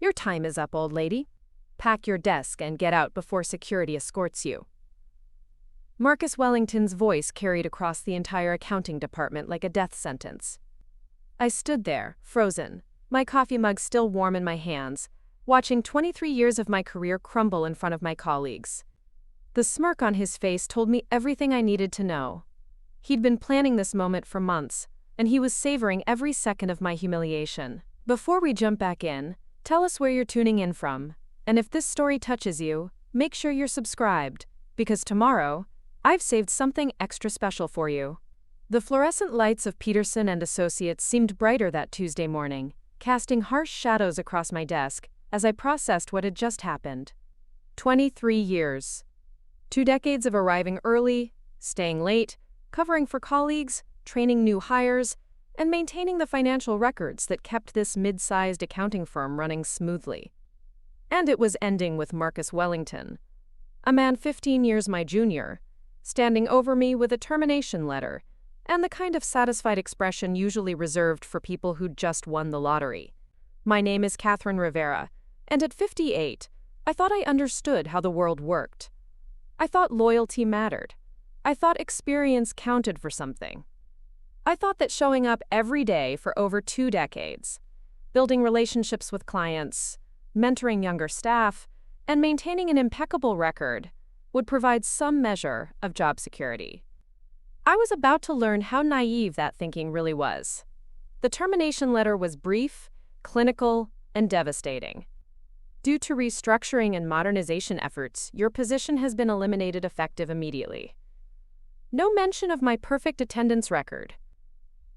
Your time is up, old lady. Pack your desk and get out before security escorts you. Marcus Wellington's voice carried across the entire accounting department like a death sentence. I stood there, frozen, my coffee mug still warm in my hands, watching 23 years of my career crumble in front of my colleagues. The smirk on his face told me everything I needed to know. He'd been planning this moment for months, and he was savoring every second of my humiliation. Before we jump back in, tell us where you're tuning in from, and if this story touches you, make sure you're subscribed, because tomorrow, I've saved something extra special for you. The fluorescent lights of Peterson and Associates seemed brighter that Tuesday morning, casting harsh shadows across my desk as I processed what had just happened. 23 years. 2 decades of arriving early, staying late, covering for colleagues, training new hires, and maintaining the financial records that kept this mid-sized accounting firm running smoothly. And it was ending with Marcus Wellington, a man 15 years my junior, standing over me with a termination letter and the kind of satisfied expression usually reserved for people who'd just won the lottery. My name is Catherine Rivera, and at 58, I thought I understood how the world worked. I thought loyalty mattered. I thought experience counted for something. I thought that showing up every day for over 2 decades, building relationships with clients, mentoring younger staff, and maintaining an impeccable record would provide some measure of job security. I was about to learn how naive that thinking really was. The termination letter was brief, clinical, and devastating. Due to restructuring and modernization efforts, your position has been eliminated effective immediately. No mention of my perfect attendance record.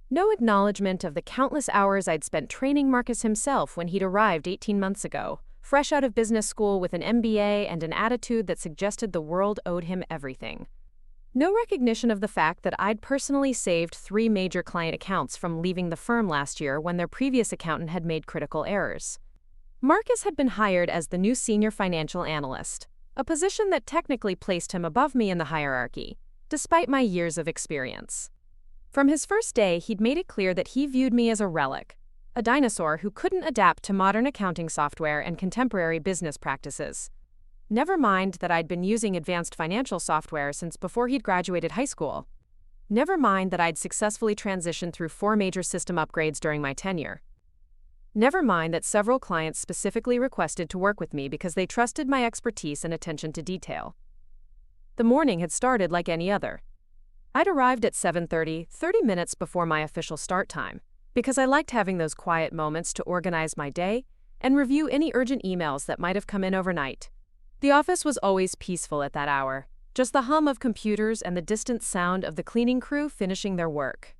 No acknowledgement of the countless hours I'd spent training Marcus himself when he'd arrived 18 months ago, fresh out of business school with an MBA and an attitude that suggested the world owed him everything. No recognition of the fact that I'd personally saved 3 major client accounts from leaving the firm last year when their previous accountant had made critical errors. Marcus had been hired as the new senior financial analyst, a position that technically placed him above me in the hierarchy, despite my years of experience. From his first day, he'd made it clear that he viewed me as a relic, a dinosaur who couldn't adapt to modern accounting software and contemporary business practices. Never mind that I'd been using advanced financial software since before he'd graduated high school. Never mind that I'd successfully transitioned through 4 major system upgrades during my tenure. Never mind that several clients specifically requested to work with me because they trusted my expertise and attention to detail. The morning had started like any other. I'd arrived at 7:30, 30 minutes before my official start time, because I liked having those quiet moments to organize my day and review any urgent emails that might have come in overnight. The office was always peaceful at that hour, just the hum of computers and the distant sound of the cleaning crew finishing their work.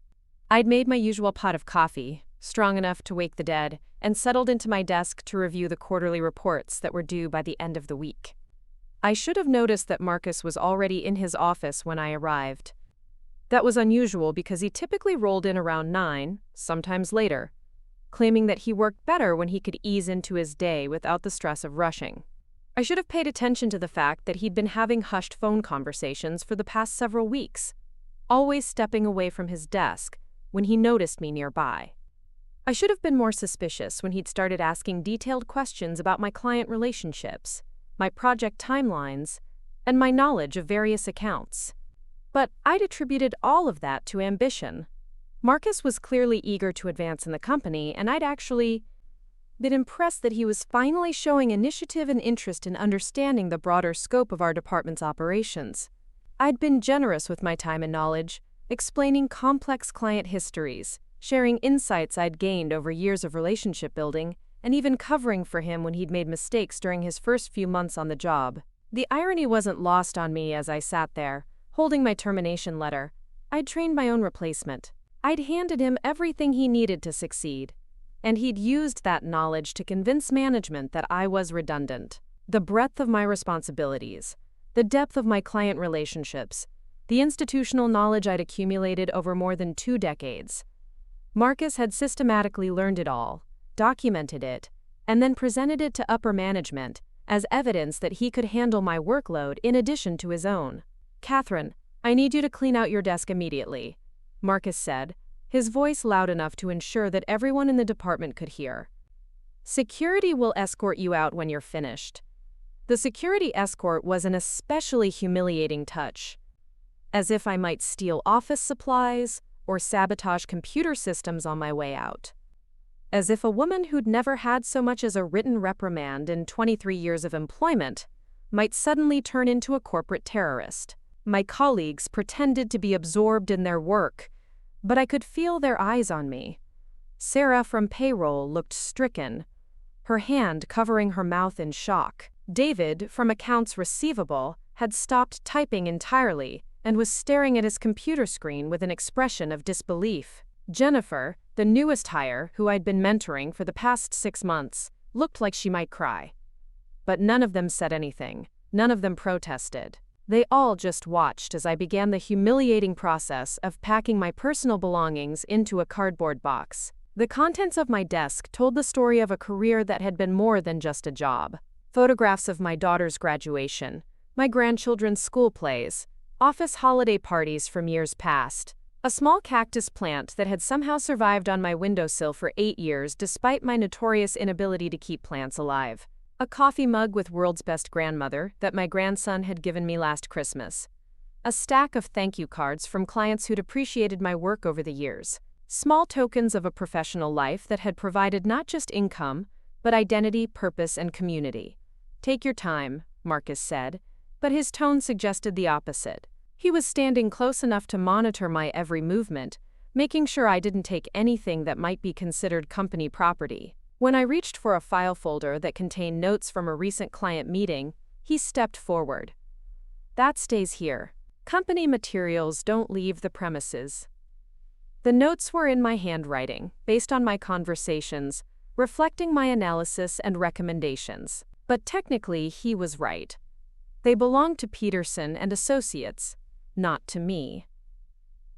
I'd made my usual pot of coffee, strong enough to wake the dead, and settled into my desk to review the quarterly reports that were due by the end of the week. I should have noticed that Marcus was already in his office when I arrived. That was unusual because he typically rolled in around 9, sometimes later, claiming that he worked better when he could ease into his day without the stress of rushing. I should have paid attention to the fact that he'd been having hushed phone conversations for the past several weeks, always stepping away from his desk when he noticed me nearby. I should have been more suspicious when he'd started asking detailed questions about my client relationships, my project timelines, and my knowledge of various accounts. But I'd attributed all of that to ambition. Marcus was clearly eager to advance in the company, and I'd actually been impressed that he was finally showing initiative and interest in understanding the broader scope of our department's operations. I'd been generous with my time and knowledge, explaining complex client histories, sharing insights I'd gained over years of relationship building, and even covering for him when he'd made mistakes during his first few months on the job. The irony wasn't lost on me as I sat there, holding my termination letter. I'd trained my own replacement. I'd handed him everything he needed to succeed, and he'd used that knowledge to convince management that I was redundant. The breadth of my responsibilities, the depth of my client relationships, the institutional knowledge I'd accumulated over more than 2 decades. Marcus had systematically learned it all, documented it, and then presented it to upper management as evidence that he could handle my workload in addition to his own. "Catherine, I need you to clean out your desk immediately," Marcus said, his voice loud enough to ensure that everyone in the department could hear. Security will escort you out when you're finished. The security escort was an especially humiliating touch, as if I might steal office supplies or sabotage computer systems on my way out. As if a woman who'd never had so much as a written reprimand in 23 years of employment might suddenly turn into a corporate terrorist. My colleagues pretended to be absorbed in their work, but I could feel their eyes on me. Sarah from payroll looked stricken, her hand covering her mouth in shock. David, from accounts receivable, had stopped typing entirely and was staring at his computer screen with an expression of disbelief. Jennifer, the newest hire, who I'd been mentoring for the past 6 months, looked like she might cry. But none of them said anything. None of them protested. They all just watched as I began the humiliating process of packing my personal belongings into a cardboard box. The contents of my desk told the story of a career that had been more than just a job. Photographs of my daughter's graduation, my grandchildren's school plays, office holiday parties from years past, a small cactus plant that had somehow survived on my windowsill for 8 years despite my notorious inability to keep plants alive, a coffee mug with World's Best Grandmother that my grandson had given me last Christmas, a stack of thank you cards from clients who'd appreciated my work over the years, small tokens of a professional life that had provided not just income, but identity, purpose, and community. "Take your time," Marcus said, but his tone suggested the opposite. He was standing close enough to monitor my every movement, making sure I didn't take anything that might be considered company property. When I reached for a file folder that contained notes from a recent client meeting, he stepped forward. "That stays here. Company materials don't leave the premises." The notes were in my handwriting, based on my conversations, reflecting my analysis and recommendations. But technically, he was right. They belonged to Peterson and Associates, not to me.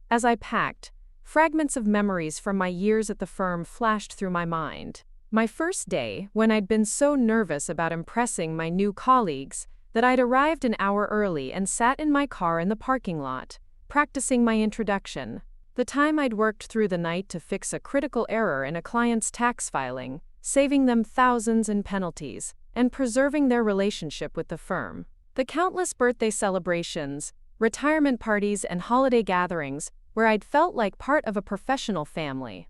As I packed, fragments of memories from my years at the firm flashed through my mind. My first day, when I'd been so nervous about impressing my new colleagues that I'd arrived an hour early and sat in my car in the parking lot, practicing my introduction. The time I'd worked through the night to fix a critical error in a client's tax filing, saving them thousands in penalties, and preserving their relationship with the firm. The countless birthday celebrations, retirement parties, and holiday gatherings where I'd felt like part of a professional family.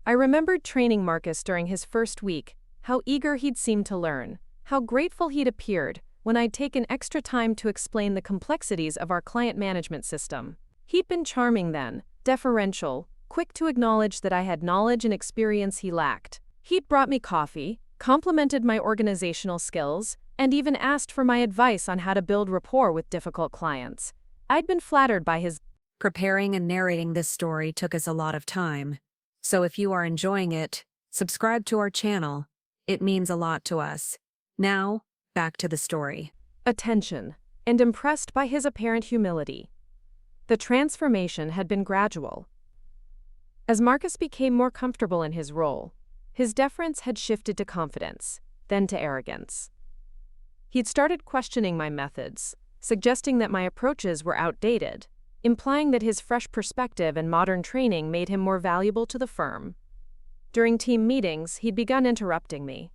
I remembered training Marcus during his first week, how eager he'd seemed to learn, how grateful he'd appeared when I'd taken extra time to explain the complexities of our client management system. He'd been charming then, deferential, quick to acknowledge that I had knowledge and experience he lacked. He'd brought me coffee, complimented my organizational skills, and even asked for my advice on how to build rapport with difficult clients. I'd been flattered by his. Preparing and narrating this story took us a lot of time. So if you are enjoying it, subscribe to our channel. It means a lot to us. Now, back to the story. Attention, and impressed by his apparent humility. The transformation had been gradual. As Marcus became more comfortable in his role, his deference had shifted to confidence, then to arrogance. He'd started questioning my methods, suggesting that my approaches were outdated, implying that his fresh perspective and modern training made him more valuable to the firm. During team meetings, he'd begun interrupting me,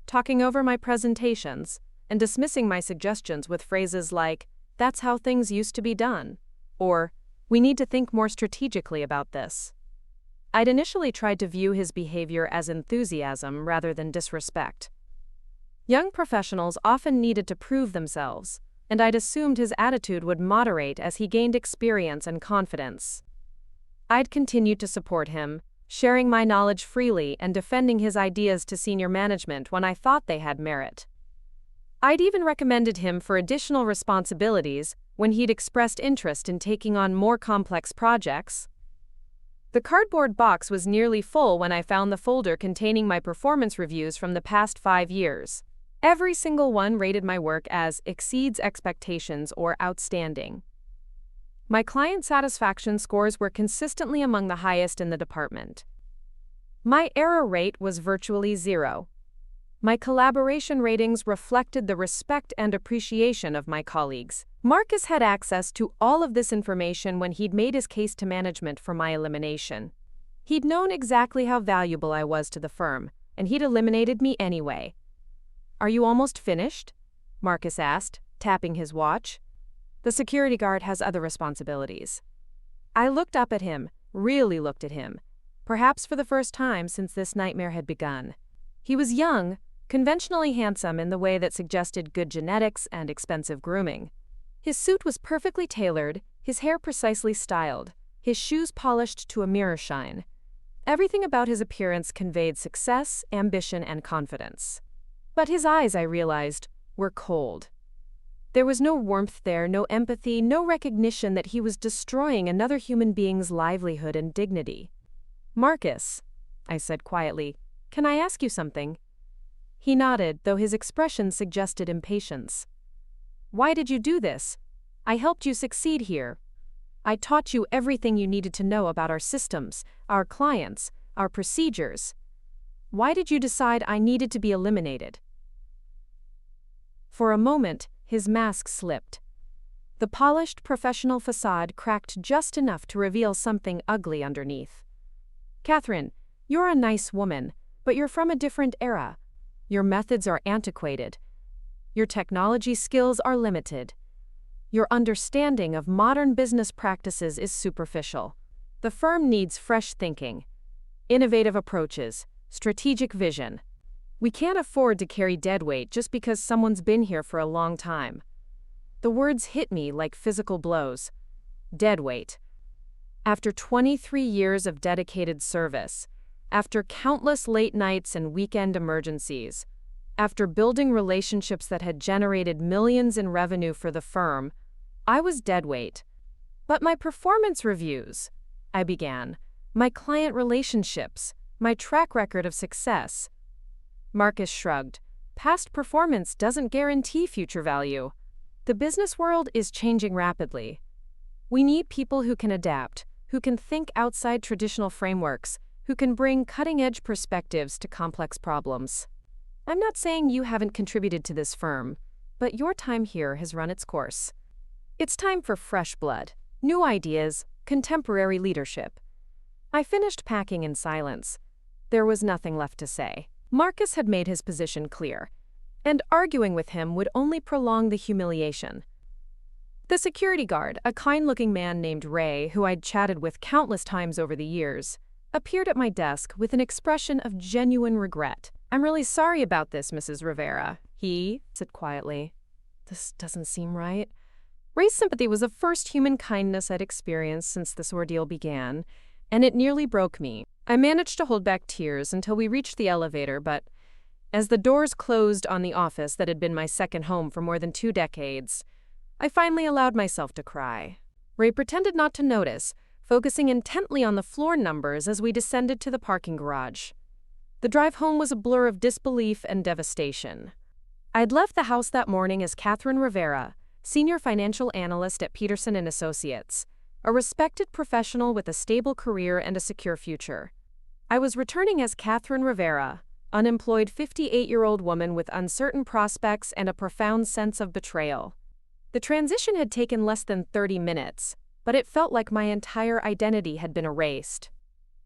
talking over my presentations, and dismissing my suggestions with phrases like, "That's how things used to be done," or, "We need to think more strategically about this." I'd initially tried to view his behavior as enthusiasm rather than disrespect. Young professionals often needed to prove themselves, and I'd assumed his attitude would moderate as he gained experience and confidence. I'd continued to support him, sharing my knowledge freely and defending his ideas to senior management when I thought they had merit. I'd even recommended him for additional responsibilities when he'd expressed interest in taking on more complex projects. The cardboard box was nearly full when I found the folder containing my performance reviews from the past 5 years. Every single one rated my work as exceeds expectations or outstanding. My client satisfaction scores were consistently among the highest in the department. My error rate was virtually 0. My collaboration ratings reflected the respect and appreciation of my colleagues. Marcus had access to all of this information when he'd made his case to management for my elimination. He'd known exactly how valuable I was to the firm, and he'd eliminated me anyway. "Are you almost finished?" Marcus asked, tapping his watch. "The security guard has other responsibilities." I looked up at him, really looked at him, perhaps for the first time since this nightmare had begun. He was young, conventionally handsome in the way that suggested good genetics and expensive grooming. His suit was perfectly tailored, his hair precisely styled, his shoes polished to a mirror shine. Everything about his appearance conveyed success, ambition, and confidence. But his eyes, I realized, were cold. There was no warmth there, no empathy, no recognition that he was destroying another human being's livelihood and dignity. "Marcus," I said quietly, "can I ask you something?" He nodded, though his expression suggested impatience. "Why did you do this? I helped you succeed here. I taught you everything you needed to know about our systems, our clients, our procedures. Why did you decide I needed to be eliminated?" For a moment, his mask slipped. The polished professional facade cracked just enough to reveal something ugly underneath. "Catherine, you're a nice woman, but you're from a different era. Your methods are antiquated. Your technology skills are limited. Your understanding of modern business practices is superficial. The firm needs fresh thinking, innovative approaches, strategic vision. We can't afford to carry deadweight just because someone's been here for a long time." The words hit me like physical blows. Deadweight. After 23 years of dedicated service, after countless late nights and weekend emergencies, after building relationships that had generated millions in revenue for the firm, I was deadweight. "But my performance reviews," I began, "my client relationships, my track record of success." Marcus shrugged. "Past performance doesn't guarantee future value. The business world is changing rapidly. We need people who can adapt, who can think outside traditional frameworks, who can bring cutting-edge perspectives to complex problems. I'm not saying you haven't contributed to this firm, but your time here has run its course. It's time for fresh blood, new ideas, contemporary leadership." I finished packing in silence. There was nothing left to say. Marcus had made his position clear, and arguing with him would only prolong the humiliation. The security guard, a kind-looking man named Ray, who I'd chatted with countless times over the years, appeared at my desk with an expression of genuine regret. "I'm really sorry about this, Mrs. Rivera," he said quietly. "This doesn't seem right." Ray's sympathy was the first human kindness I'd experienced since this ordeal began, and it nearly broke me. I managed to hold back tears until we reached the elevator, but as the doors closed on the office that had been my second home for more than 2 decades, I finally allowed myself to cry. Ray pretended not to notice, focusing intently on the floor numbers as we descended to the parking garage. The drive home was a blur of disbelief and devastation. I'd left the house that morning as Catherine Rivera, senior financial analyst at Peterson & Associates, a respected professional with a stable career and a secure future. I was returning as Catherine Rivera, unemployed 58-year-old woman with uncertain prospects and a profound sense of betrayal. The transition had taken less than 30 minutes, but it felt like my entire identity had been erased.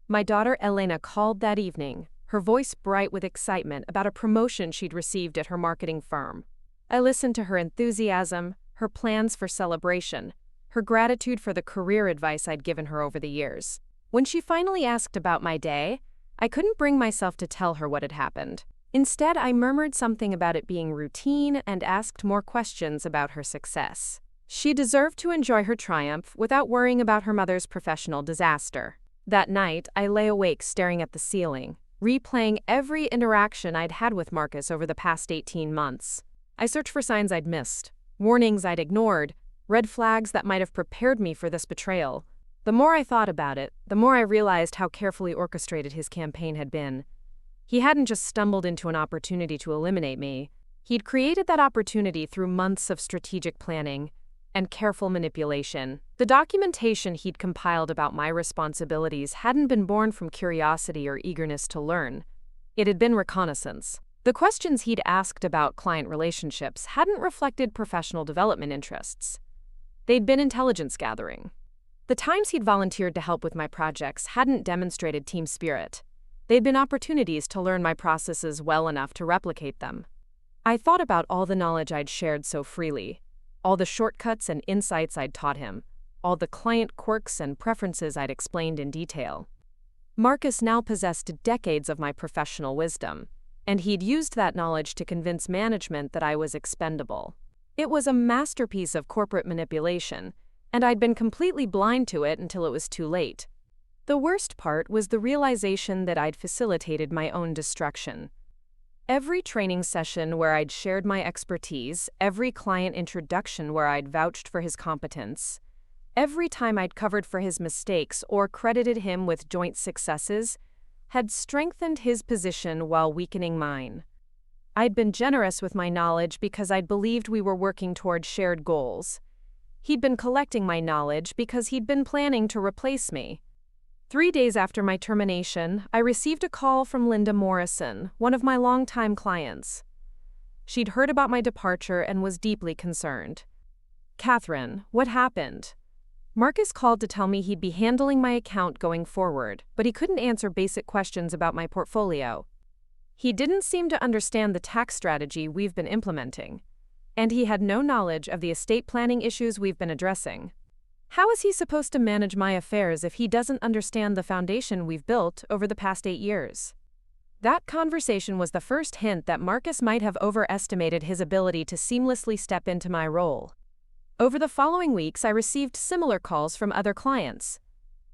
My daughter Elena called that evening, her voice bright with excitement about a promotion she'd received at her marketing firm. I listened to her enthusiasm, her plans for celebration, her gratitude for the career advice I'd given her over the years. When she finally asked about my day, I couldn't bring myself to tell her what had happened. Instead, I murmured something about it being routine and asked more questions about her success. She deserved to enjoy her triumph without worrying about her mother's professional disaster. That night, I lay awake staring at the ceiling, replaying every interaction I'd had with Marcus over the past 18 months. I searched for signs I'd missed, warnings I'd ignored, red flags that might have prepared me for this betrayal. The more I thought about it, the more I realized how carefully orchestrated his campaign had been. He hadn't just stumbled into an opportunity to eliminate me. He'd created that opportunity through months of strategic planning and careful manipulation. The documentation he'd compiled about my responsibilities hadn't been born from curiosity or eagerness to learn. It had been reconnaissance. The questions he'd asked about client relationships hadn't reflected professional development interests. They'd been intelligence gathering. The times he'd volunteered to help with my projects hadn't demonstrated team spirit. They'd been opportunities to learn my processes well enough to replicate them. I thought about all the knowledge I'd shared so freely, all the shortcuts and insights I'd taught him, all the client quirks and preferences I'd explained in detail. Marcus now possessed decades of my professional wisdom, and he'd used that knowledge to convince management that I was expendable. It was a masterpiece of corporate manipulation, and I'd been completely blind to it until it was too late. The worst part was the realization that I'd facilitated my own destruction. Every training session where I'd shared my expertise, every client introduction where I'd vouched for his competence, every time I'd covered for his mistakes or credited him with joint successes, had strengthened his position while weakening mine. I'd been generous with my knowledge because I'd believed we were working toward shared goals. He'd been collecting my knowledge because he'd been planning to replace me. 3 days after my termination, I received a call from Linda Morrison, one of my longtime clients. She'd heard about my departure and was deeply concerned. "Catherine, what happened?" Marcus called to tell me he'd be handling my account going forward, but he couldn't answer basic questions about my portfolio. He didn't seem to understand the tax strategy we've been implementing, and he had no knowledge of the estate planning issues we've been addressing. How is he supposed to manage my affairs if he doesn't understand the foundation we've built over the past 8 years? That conversation was the first hint that Marcus might have overestimated his ability to seamlessly step into my role. Over the following weeks, I received similar calls from other clients.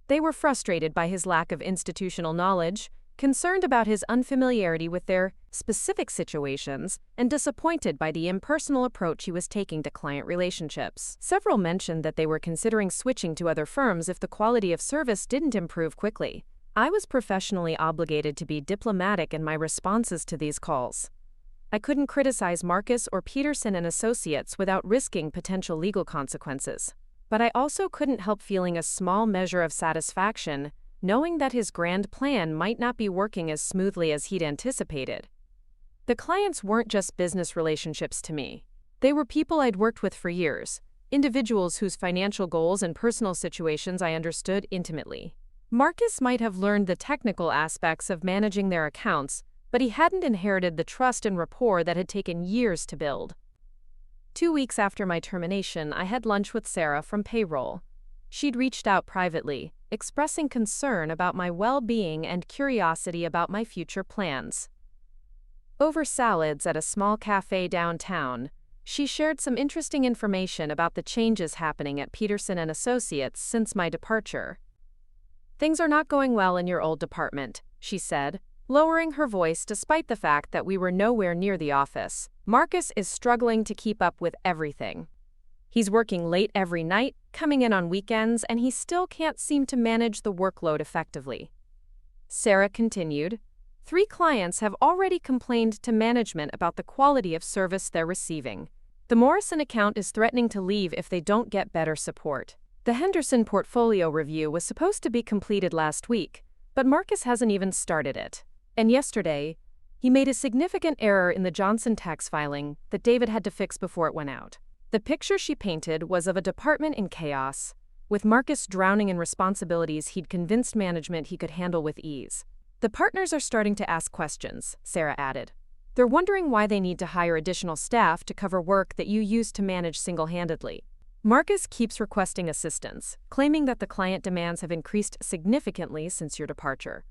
They were frustrated by his lack of institutional knowledge, concerned about his unfamiliarity with their specific situations, and disappointed by the impersonal approach he was taking to client relationships. Several mentioned that they were considering switching to other firms if the quality of service didn't improve quickly. I was professionally obligated to be diplomatic in my responses to these calls. I couldn't criticize Marcus or Peterson and Associates without risking potential legal consequences. But I also couldn't help feeling a small measure of satisfaction, knowing that his grand plan might not be working as smoothly as he'd anticipated. The clients weren't just business relationships to me. They were people I'd worked with for years, individuals whose financial goals and personal situations I understood intimately. Marcus might have learned the technical aspects of managing their accounts, but he hadn't inherited the trust and rapport that had taken years to build. 2 weeks after my termination, I had lunch with Sarah from payroll. She'd reached out privately, expressing concern about my well-being and curiosity about my future plans. Over salads at a small cafe downtown, she shared some interesting information about the changes happening at Peterson and Associates since my departure. "Things are not going well in your old department," she said, lowering her voice despite the fact that we were nowhere near the office. "Marcus is struggling to keep up with everything. He's working late every night, coming in on weekends, and he still can't seem to manage the workload effectively." Sarah continued, "3 clients have already complained to management about the quality of service they're receiving. The Morrison account is threatening to leave if they don't get better support. The Henderson portfolio review was supposed to be completed last week, but Marcus hasn't even started it. And yesterday, he made a significant error in the Johnson tax filing that David had to fix before it went out." The picture she painted was of a department in chaos, with Marcus drowning in responsibilities he'd convinced management he could handle with ease. "The partners are starting to ask questions," Sarah added. "They're wondering why they need to hire additional staff to cover work that you used to manage single-handedly. Marcus keeps requesting assistance, claiming that the client demands have increased significantly since your departure.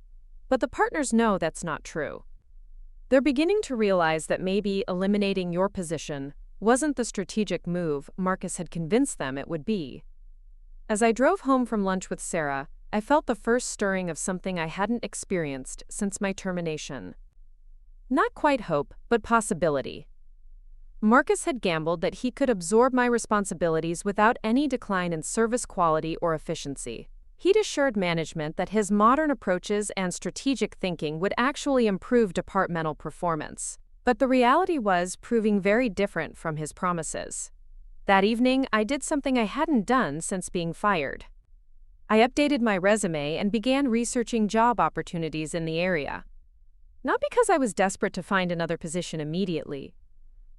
But the partners know that's not true. They're beginning to realize that maybe eliminating your position wasn't the strategic move Marcus had convinced them it would be." As I drove home from lunch with Sarah, I felt the first stirring of something I hadn't experienced since my termination. Not quite hope, but possibility. Marcus had gambled that he could absorb my responsibilities without any decline in service quality or efficiency. He'd assured management that his modern approaches and strategic thinking would actually improve departmental performance. But the reality was proving very different from his promises. That evening, I did something I hadn't done since being fired. I updated my resume and began researching job opportunities in the area. Not because I was desperate to find another position immediately,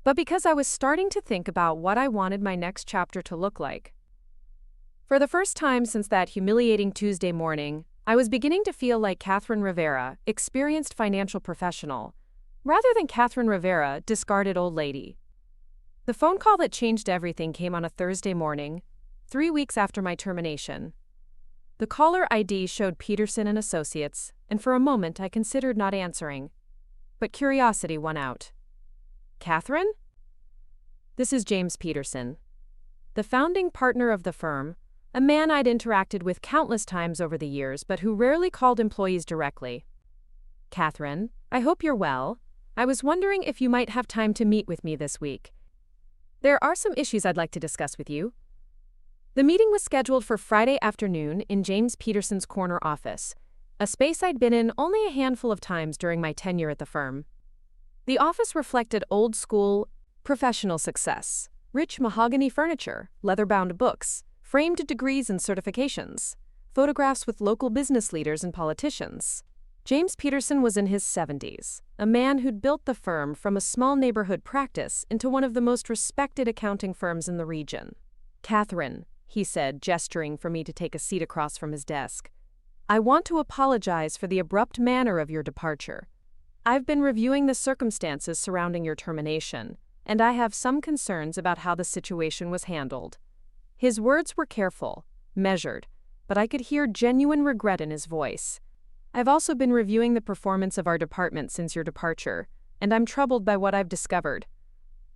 but because I was starting to think about what I wanted my next chapter to look like. For the first time since that humiliating Tuesday morning, I was beginning to feel like Catherine Rivera, experienced financial professional, rather than Catherine Rivera, discarded old lady. The phone call that changed everything came on a Thursday morning, 3 weeks after my termination. The caller ID showed Peterson and Associates, and for a moment I considered not answering. But curiosity won out. Catherine? This is James Peterson, the founding partner of the firm, a man I'd interacted with countless times over the years but who rarely called employees directly. Catherine, I hope you're well. I was wondering if you might have time to meet with me this week. There are some issues I'd like to discuss with you. The meeting was scheduled for Friday afternoon in James Peterson's corner office, a space I'd been in only a handful of times during my tenure at the firm. The office reflected old-school, professional success, rich mahogany furniture, leather-bound books, framed degrees and certifications, photographs with local business leaders and politicians. James Peterson was in his 70s, a man who'd built the firm from a small neighborhood practice into one of the most respected accounting firms in the region. Catherine, he said, gesturing for me to take a seat across from his desk, I want to apologize for the abrupt manner of your departure. I've been reviewing the circumstances surrounding your termination, and I have some concerns about how the situation was handled. His words were careful, measured, but I could hear genuine regret in his voice. I've also been reviewing the performance of our department since your departure, and I'm troubled by what I've discovered.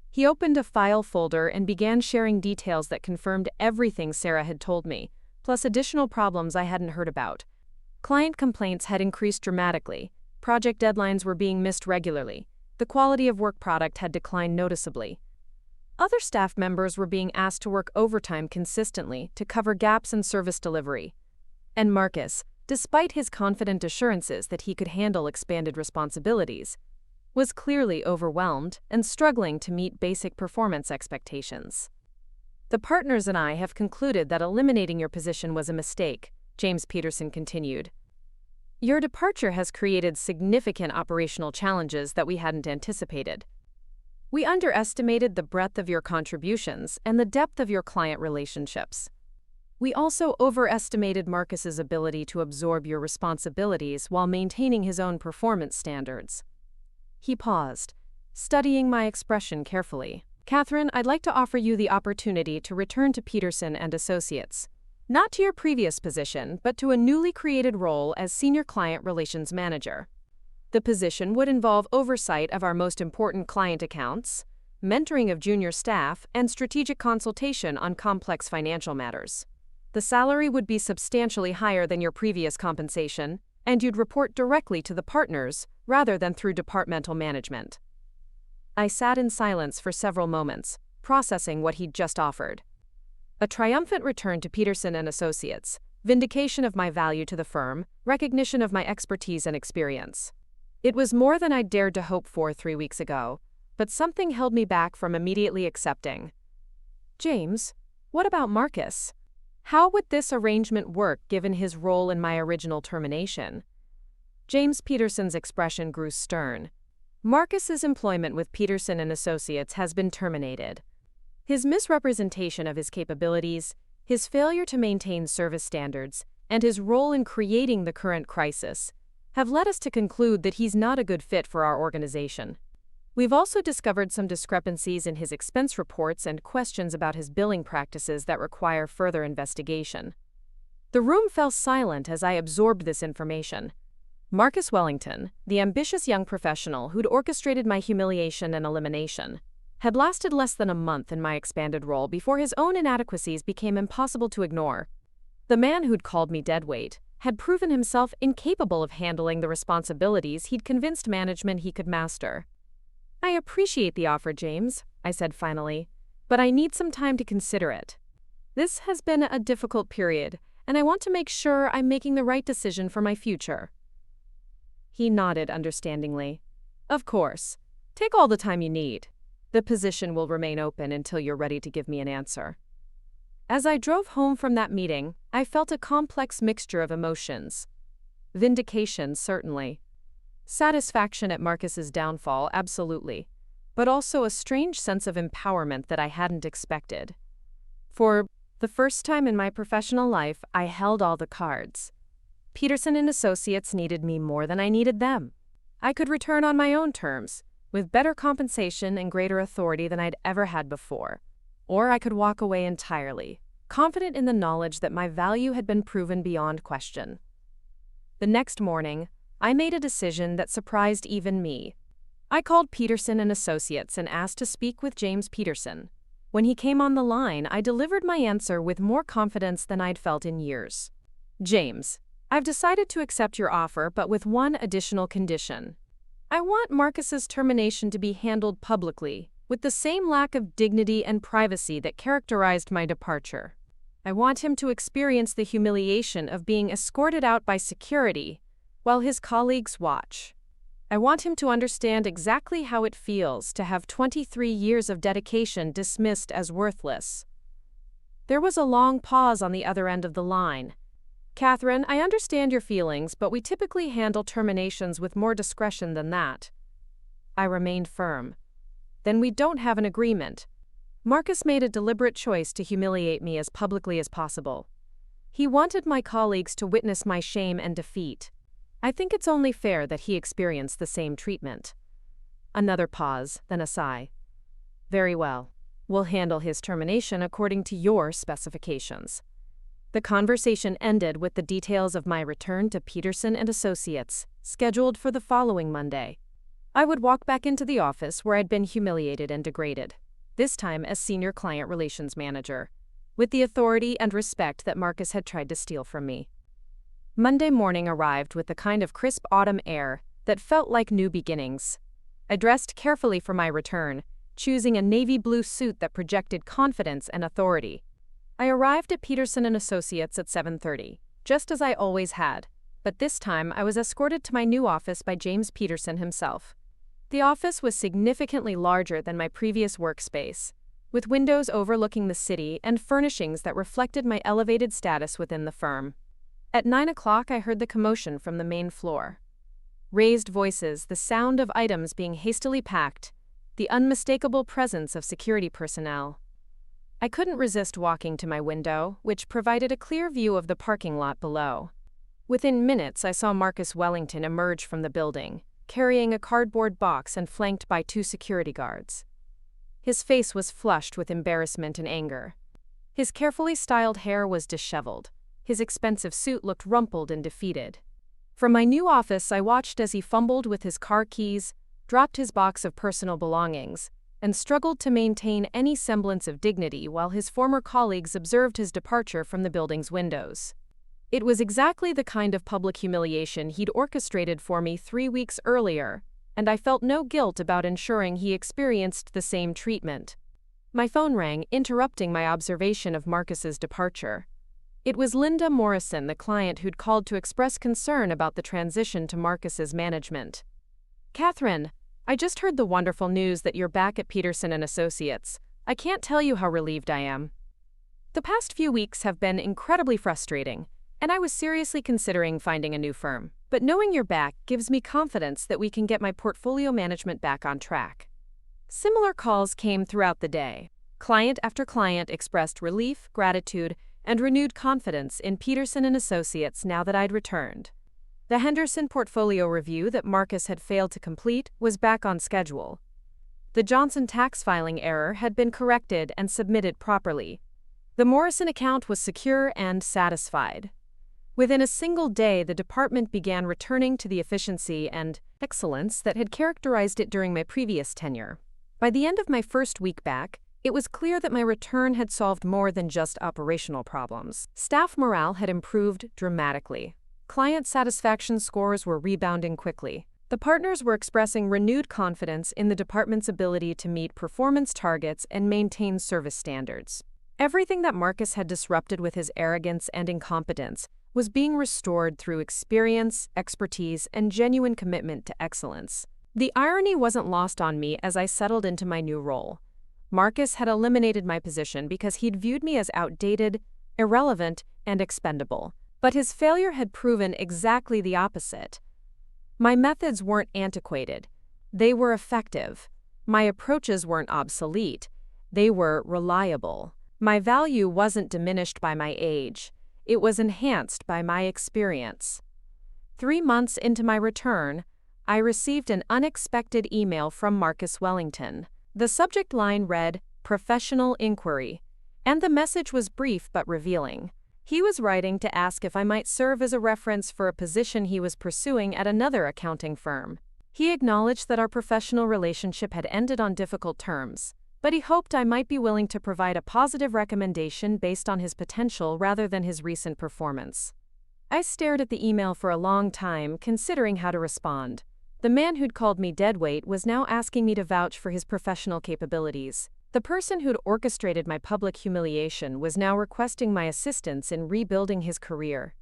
He opened a file folder and began sharing details that confirmed everything Sarah had told me, plus additional problems I hadn't heard about. Client complaints had increased dramatically, project deadlines were being missed regularly, the quality of work product had declined noticeably. Other staff members were being asked to work overtime consistently to cover gaps in service delivery. And Marcus, despite his confident assurances that he could handle expanded responsibilities, was clearly overwhelmed and struggling to meet basic performance expectations. The partners and I have concluded that eliminating your position was a mistake, James Peterson continued. Your departure has created significant operational challenges that we hadn't anticipated. We underestimated the breadth of your contributions and the depth of your client relationships. We also overestimated Marcus's ability to absorb your responsibilities while maintaining his own performance standards. He paused, studying my expression carefully. Catherine, I'd like to offer you the opportunity to return to Peterson and Associates. Not to your previous position, but to a newly created role as Senior Client Relations Manager. The position would involve oversight of our most important client accounts, mentoring of junior staff, and strategic consultation on complex financial matters. The salary would be substantially higher than your previous compensation, and you'd report directly to the partners rather than through departmental management. I sat in silence for several moments, processing what he'd just offered. A triumphant return to Peterson and Associates, vindication of my value to the firm, recognition of my expertise and experience. It was more than I'd dared to hope for 3 weeks ago, but something held me back from immediately accepting. James, what about Marcus? How would this arrangement work given his role in my original termination? James Peterson's expression grew stern. Marcus's employment with Peterson and Associates has been terminated. His misrepresentation of his capabilities, his failure to maintain service standards, and his role in creating the current crisis have led us to conclude that he's not a good fit for our organization. We've also discovered some discrepancies in his expense reports and questions about his billing practices that require further investigation. The room fell silent as I absorbed this information. Marcus Wellington, the ambitious young professional who'd orchestrated my humiliation and elimination, had lasted less than a month in my expanded role before his own inadequacies became impossible to ignore. The man who'd called me deadweight had proven himself incapable of handling the responsibilities he'd convinced management he could master. I appreciate the offer, James, I said finally, but I need some time to consider it. This has been a difficult period, and I want to make sure I'm making the right decision for my future. He nodded understandingly. Of course. Take all the time you need. The position will remain open until you're ready to give me an answer. As I drove home from that meeting, I felt a complex mixture of emotions. Vindication, certainly. Satisfaction at Marcus's downfall, absolutely. But also a strange sense of empowerment that I hadn't expected. For the first time in my professional life, I held all the cards. Peterson and Associates needed me more than I needed them. I could return on my own terms, with better compensation and greater authority than I'd ever had before. Or I could walk away entirely, confident in the knowledge that my value had been proven beyond question. The next morning, I made a decision that surprised even me. I called Peterson and Associates and asked to speak with James Peterson. When he came on the line, I delivered my answer with more confidence than I'd felt in years. James, I've decided to accept your offer, but with one additional condition. I want Marcus's termination to be handled publicly, with the same lack of dignity and privacy that characterized my departure. I want him to experience the humiliation of being escorted out by security while his colleagues watch. I want him to understand exactly how it feels to have 23 years of dedication dismissed as worthless. There was a long pause on the other end of the line. Catherine, I understand your feelings, but we typically handle terminations with more discretion than that. I remained firm. Then we don't have an agreement. Marcus made a deliberate choice to humiliate me as publicly as possible. He wanted my colleagues to witness my shame and defeat. I think it's only fair that he experience the same treatment. Another pause, then a sigh. Very well. We'll handle his termination according to your specifications. The conversation ended with the details of my return to Peterson and Associates, scheduled for the following Monday. I would walk back into the office where I'd been humiliated and degraded, this time as Senior Client Relations Manager, with the authority and respect that Marcus had tried to steal from me. Monday morning arrived with the kind of crisp autumn air that felt like new beginnings. I dressed carefully for my return, choosing a navy blue suit that projected confidence and authority. I arrived at Peterson and Associates at 7:30, just as I always had, but this time I was escorted to my new office by James Peterson himself. The office was significantly larger than my previous workspace, with windows overlooking the city and furnishings that reflected my elevated status within the firm. At 9 o'clock, I heard the commotion from the main floor. Raised voices, the sound of items being hastily packed, the unmistakable presence of security personnel. I couldn't resist walking to my window, which provided a clear view of the parking lot below. Within minutes, I saw Marcus Wellington emerge from the building, carrying a cardboard box and flanked by 2 security guards. His face was flushed with embarrassment and anger. His carefully styled hair was disheveled. His expensive suit looked rumpled and defeated. From my new office, I watched as he fumbled with his car keys, dropped his box of personal belongings, and struggled to maintain any semblance of dignity while his former colleagues observed his departure from the building's windows. It was exactly the kind of public humiliation he'd orchestrated for me 3 weeks earlier, and I felt no guilt about ensuring he experienced the same treatment. My phone rang, interrupting my observation of Marcus's departure. It was Linda Morrison, the client who'd called to express concern about the transition to Marcus's management. Catherine, I just heard the wonderful news that you're back at Peterson and Associates. I can't tell you how relieved I am. The past few weeks have been incredibly frustrating, and I was seriously considering finding a new firm. But knowing you're back gives me confidence that we can get my portfolio management back on track. Similar calls came throughout the day. Client after client expressed relief, gratitude, and renewed confidence in Peterson and Associates now that I'd returned. The Henderson portfolio review that Marcus had failed to complete was back on schedule. The Johnson tax filing error had been corrected and submitted properly. The Morrison account was secure and satisfied. Within a single day, the department began returning to the efficiency and excellence that had characterized it during my previous tenure. By the end of my first week back, it was clear that my return had solved more than just operational problems. Staff morale had improved dramatically. Client satisfaction scores were rebounding quickly. The partners were expressing renewed confidence in the department's ability to meet performance targets and maintain service standards. Everything that Marcus had disrupted with his arrogance and incompetence was being restored through experience, expertise, and genuine commitment to excellence. The irony wasn't lost on me as I settled into my new role. Marcus had eliminated my position because he'd viewed me as outdated, irrelevant, and expendable. But his failure had proven exactly the opposite. My methods weren't antiquated. They were effective. My approaches weren't obsolete. They were reliable. My value wasn't diminished by my age. it was enhanced by my experience. 3 months into my return, I received an unexpected email from Marcus Wellington. The subject line read, "Professional Inquiry," and the message was brief but revealing. He was writing to ask if I might serve as a reference for a position he was pursuing at another accounting firm. He acknowledged that our professional relationship had ended on difficult terms, but he hoped I might be willing to provide a positive recommendation based on his potential rather than his recent performance. I stared at the email for a long time, considering how to respond. The man who'd called me deadweight was now asking me to vouch for his professional capabilities. The person who'd orchestrated my public humiliation was now requesting my assistance in rebuilding his career.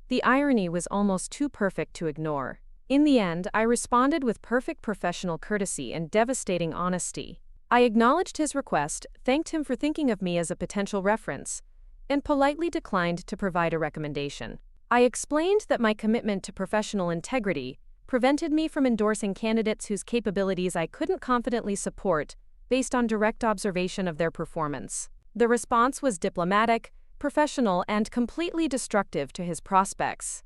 The irony was almost too perfect to ignore. In the end, I responded with perfect professional courtesy and devastating honesty. I acknowledged his request, thanked him for thinking of me as a potential reference, and politely declined to provide a recommendation. I explained that my commitment to professional integrity prevented me from endorsing candidates whose capabilities I couldn't confidently support based on direct observation of their performance. The response was diplomatic, professional, and completely destructive to his prospects.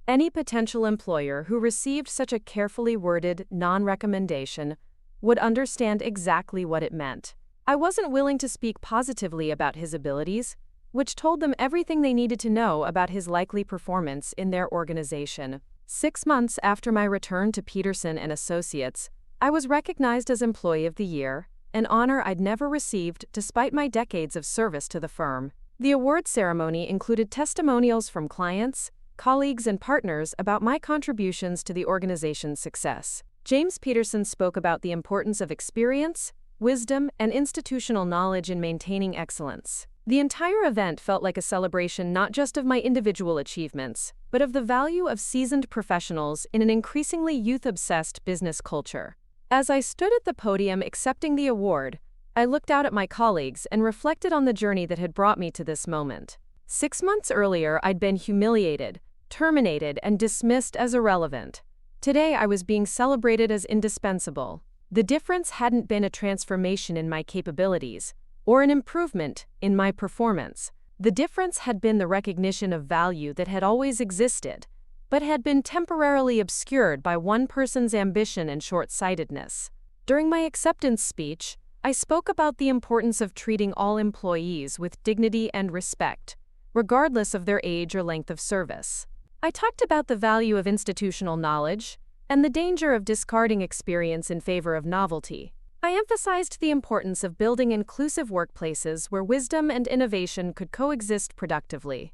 Any potential employer who received such a carefully worded non-recommendation would understand exactly what it meant. I wasn't willing to speak positively about his abilities, which told them everything they needed to know about his likely performance in their organization. 6 months after my return to Peterson and Associates, I was recognized as Employee of the Year, an honor I'd never received despite my decades of service to the firm. The award ceremony included testimonials from clients, colleagues, and partners about my contributions to the organization's success. James Peterson spoke about the importance of experience, wisdom, and institutional knowledge in maintaining excellence. The entire event felt like a celebration not just of my individual achievements, but of the value of seasoned professionals in an increasingly youth-obsessed business culture. As I stood at the podium accepting the award, I looked out at my colleagues and reflected on the journey that had brought me to this moment. 6 months earlier, I'd been humiliated, terminated, and dismissed as irrelevant. Today, I was being celebrated as indispensable. The difference hadn't been a transformation in my capabilities, or an improvement in my performance. The difference had been the recognition of value that had always existed, but had been temporarily obscured by one person's ambition and short-sightedness. During my acceptance speech, I spoke about the importance of treating all employees with dignity and respect, regardless of their age or length of service. I talked about the value of institutional knowledge and the danger of discarding experience in favor of novelty. I emphasized the importance of building inclusive workplaces where wisdom and innovation could coexist productively.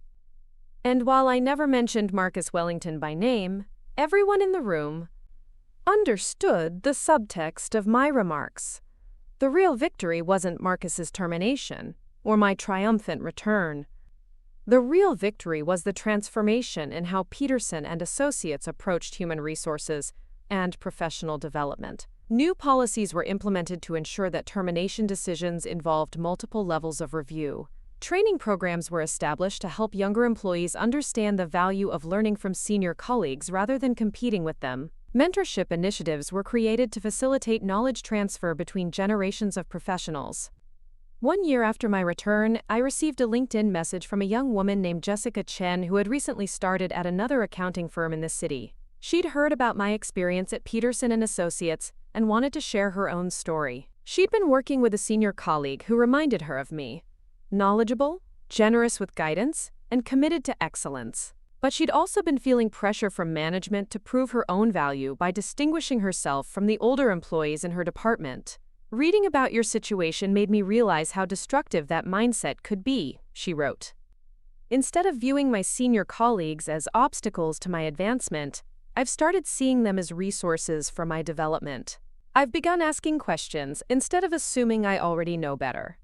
And while I never mentioned Marcus Wellington by name, everyone in the room understood the subtext of my remarks. The real victory wasn't Marcus's termination or my triumphant return. The real victory was the transformation in how Peterson and Associates approached human resources and professional development. New policies were implemented to ensure that termination decisions involved multiple levels of review. Training programs were established to help younger employees understand the value of learning from senior colleagues rather than competing with them. Mentorship initiatives were created to facilitate knowledge transfer between generations of professionals. 1 year after my return, I received a LinkedIn message from a young woman named Jessica Chen who had recently started at another accounting firm in the city. She'd heard about my experience at Peterson and Associates and wanted to share her own story. She'd been working with a senior colleague who reminded her of me. Knowledgeable, generous with guidance, and committed to excellence. But she'd also been feeling pressure from management to prove her own value by distinguishing herself from the older employees in her department. "Reading about your situation made me realize how destructive that mindset could be," she wrote. "Instead of viewing my senior colleagues as obstacles to my advancement, I've started seeing them as resources for my development. I've begun asking questions instead of assuming I already know better.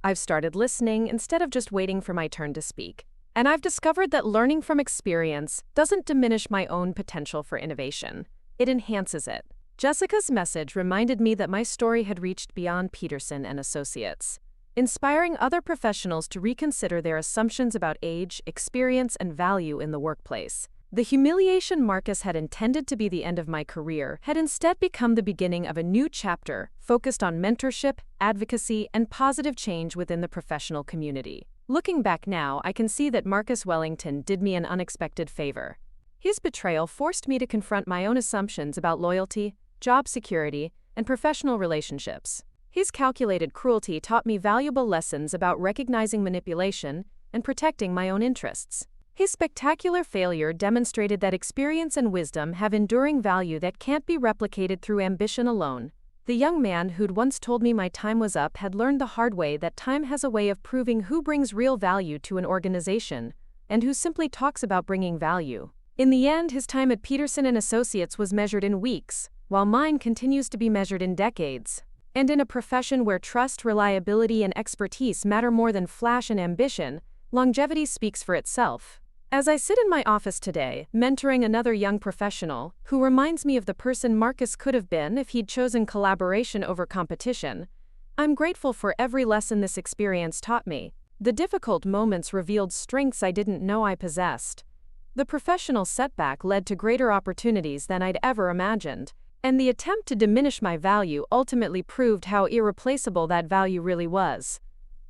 I've started listening instead of just waiting for my turn to speak. And I've discovered that learning from experience doesn't diminish my own potential for innovation. It enhances it." Jessica's message reminded me that my story had reached beyond Peterson and Associates, inspiring other professionals to reconsider their assumptions about age, experience, and value in the workplace. The humiliation Marcus had intended to be the end of my career had instead become the beginning of a new chapter focused on mentorship, advocacy, and positive change within the professional community. Looking back now, I can see that Marcus Wellington did me an unexpected favor. His betrayal forced me to confront my own assumptions about loyalty, job security, and professional relationships. His calculated cruelty taught me valuable lessons about recognizing manipulation and protecting my own interests. His spectacular failure demonstrated that experience and wisdom have enduring value that can't be replicated through ambition alone. The young man who'd once told me my time was up had learned the hard way that time has a way of proving who brings real value to an organization and who simply talks about bringing value. In the end, his time at Peterson & Associates was measured in weeks, while mine continues to be measured in decades. And in a profession where trust, reliability, and expertise matter more than flash and ambition, longevity speaks for itself. As I sit in my office today, mentoring another young professional who reminds me of the person Marcus could have been if he'd chosen collaboration over competition, I'm grateful for every lesson this experience taught me. The difficult moments revealed strengths I didn't know I possessed. The professional setback led to greater opportunities than I'd ever imagined, and the attempt to diminish my value ultimately proved how irreplaceable that value really was.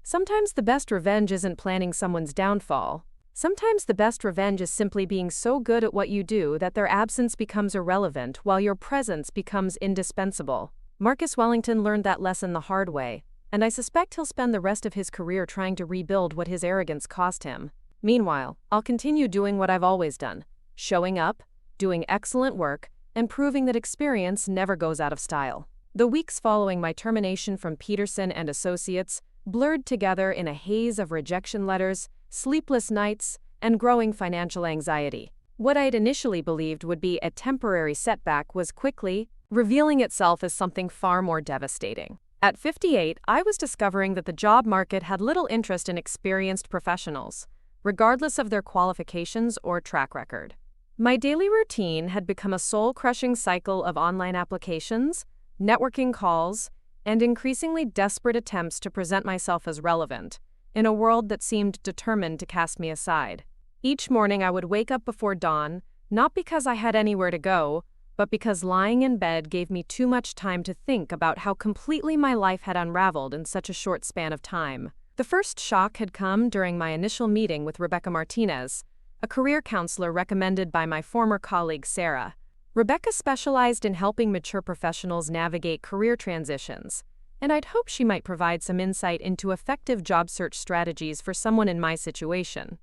Sometimes the best revenge isn't planning someone's downfall. Sometimes the best revenge is simply being so good at what you do that their absence becomes irrelevant while your presence becomes indispensable. Marcus Wellington learned that lesson the hard way, and I suspect he'll spend the rest of his career trying to rebuild what his arrogance cost him. Meanwhile, I'll continue doing what I've always done, showing up, doing excellent work, and proving that experience never goes out of style. The weeks following my termination from Peterson & Associates blurred together in a haze of rejection letters, sleepless nights, and growing financial anxiety. What I'd initially believed would be a temporary setback was quickly revealing itself as something far more devastating. At 58, I was discovering that the job market had little interest in experienced professionals, regardless of their qualifications or track record. My daily routine had become a soul-crushing cycle of online applications, networking calls, and increasingly desperate attempts to present myself as relevant, in a world that seemed determined to cast me aside. Each morning I would wake up before dawn, not because I had anywhere to go, but because lying in bed gave me too much time to think about how completely my life had unraveled in such a short span of time. The first shock had come during my initial meeting with Rebecca Martinez, a career counselor recommended by my former colleague Sarah. Rebecca specialized in helping mature professionals navigate career transitions, and I'd hoped she might provide some insight into effective job search strategies for someone in my situation.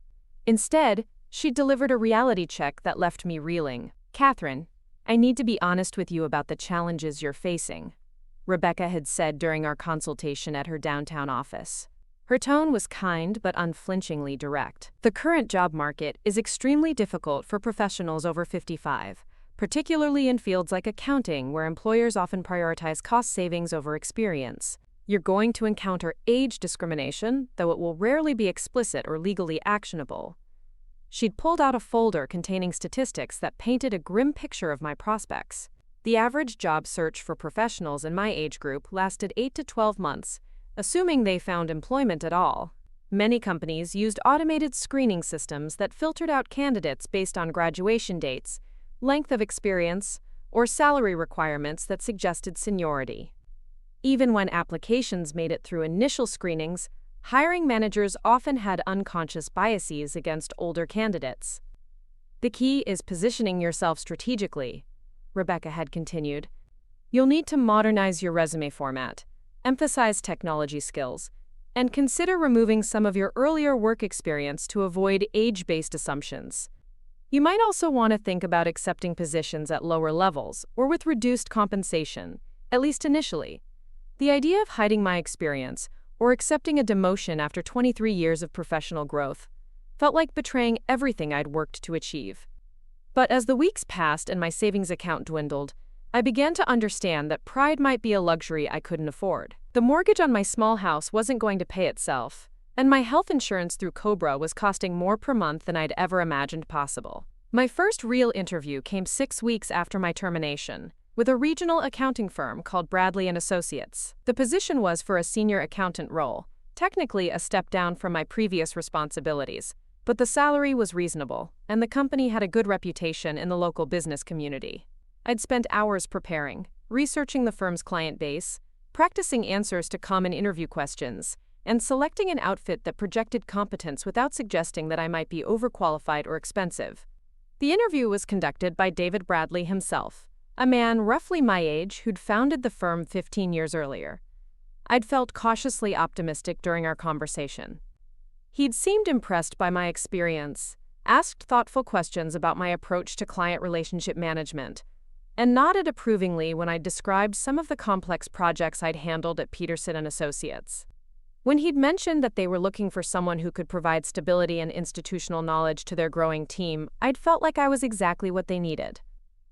Instead, she delivered a reality check that left me reeling. "Catherine, I need to be honest with you about the challenges you're facing," Rebecca had said during our consultation at her downtown office. Her tone was kind but unflinchingly direct. "The current job market is extremely difficult for professionals over 55. Particularly in fields like accounting, where employers often prioritize cost savings over experience. You're going to encounter age discrimination, though it will rarely be explicit or legally actionable." She'd pulled out a folder containing statistics that painted a grim picture of my prospects. The average job search for professionals in my age group lasted 8 to 12 months, assuming they found employment at all. Many companies used automated screening systems that filtered out candidates based on graduation dates, length of experience, or salary requirements that suggested seniority. Even when applications made it through initial screenings, hiring managers often had unconscious biases against older candidates. "The key is positioning yourself strategically," Rebecca had continued. "You'll need to modernize your resume format, emphasize technology skills, and consider removing some of your earlier work experience to avoid age-based assumptions. You might also want to think about accepting positions at lower levels or with reduced compensation, at least initially. The idea of hiding my experience or accepting a demotion after 23 years of professional growth felt like betraying everything I'd worked to achieve. But as the weeks passed and my savings account dwindled, I began to understand that pride might be a luxury I couldn't afford. The mortgage on my small house wasn't going to pay itself, and my health insurance through Cobra was costing more per month than I'd ever imagined possible. My first real interview came 6 weeks after my termination, with a regional accounting firm called Bradley & Associates. The position was for a senior accountant role, technically a step down from my previous responsibilities, but the salary was reasonable, and the company had a good reputation in the local business community. I'd spent hours preparing, researching the firm's client base, practicing answers to common interview questions, and selecting an outfit that projected competence without suggesting that I might be overqualified or expensive. The interview was conducted by David Bradley himself, a man roughly my age who'd founded the firm 15 years earlier. I'd felt cautiously optimistic during our conversation. He'd seemed impressed by my experience, asked thoughtful questions about my approach to client relationship management, and nodded approvingly when I described some of the complex projects I'd handled at Peterson & Associates. When he'd mentioned that they were looking for someone who could provide stability and institutional knowledge to their growing team, I'd felt like I was exactly what they needed.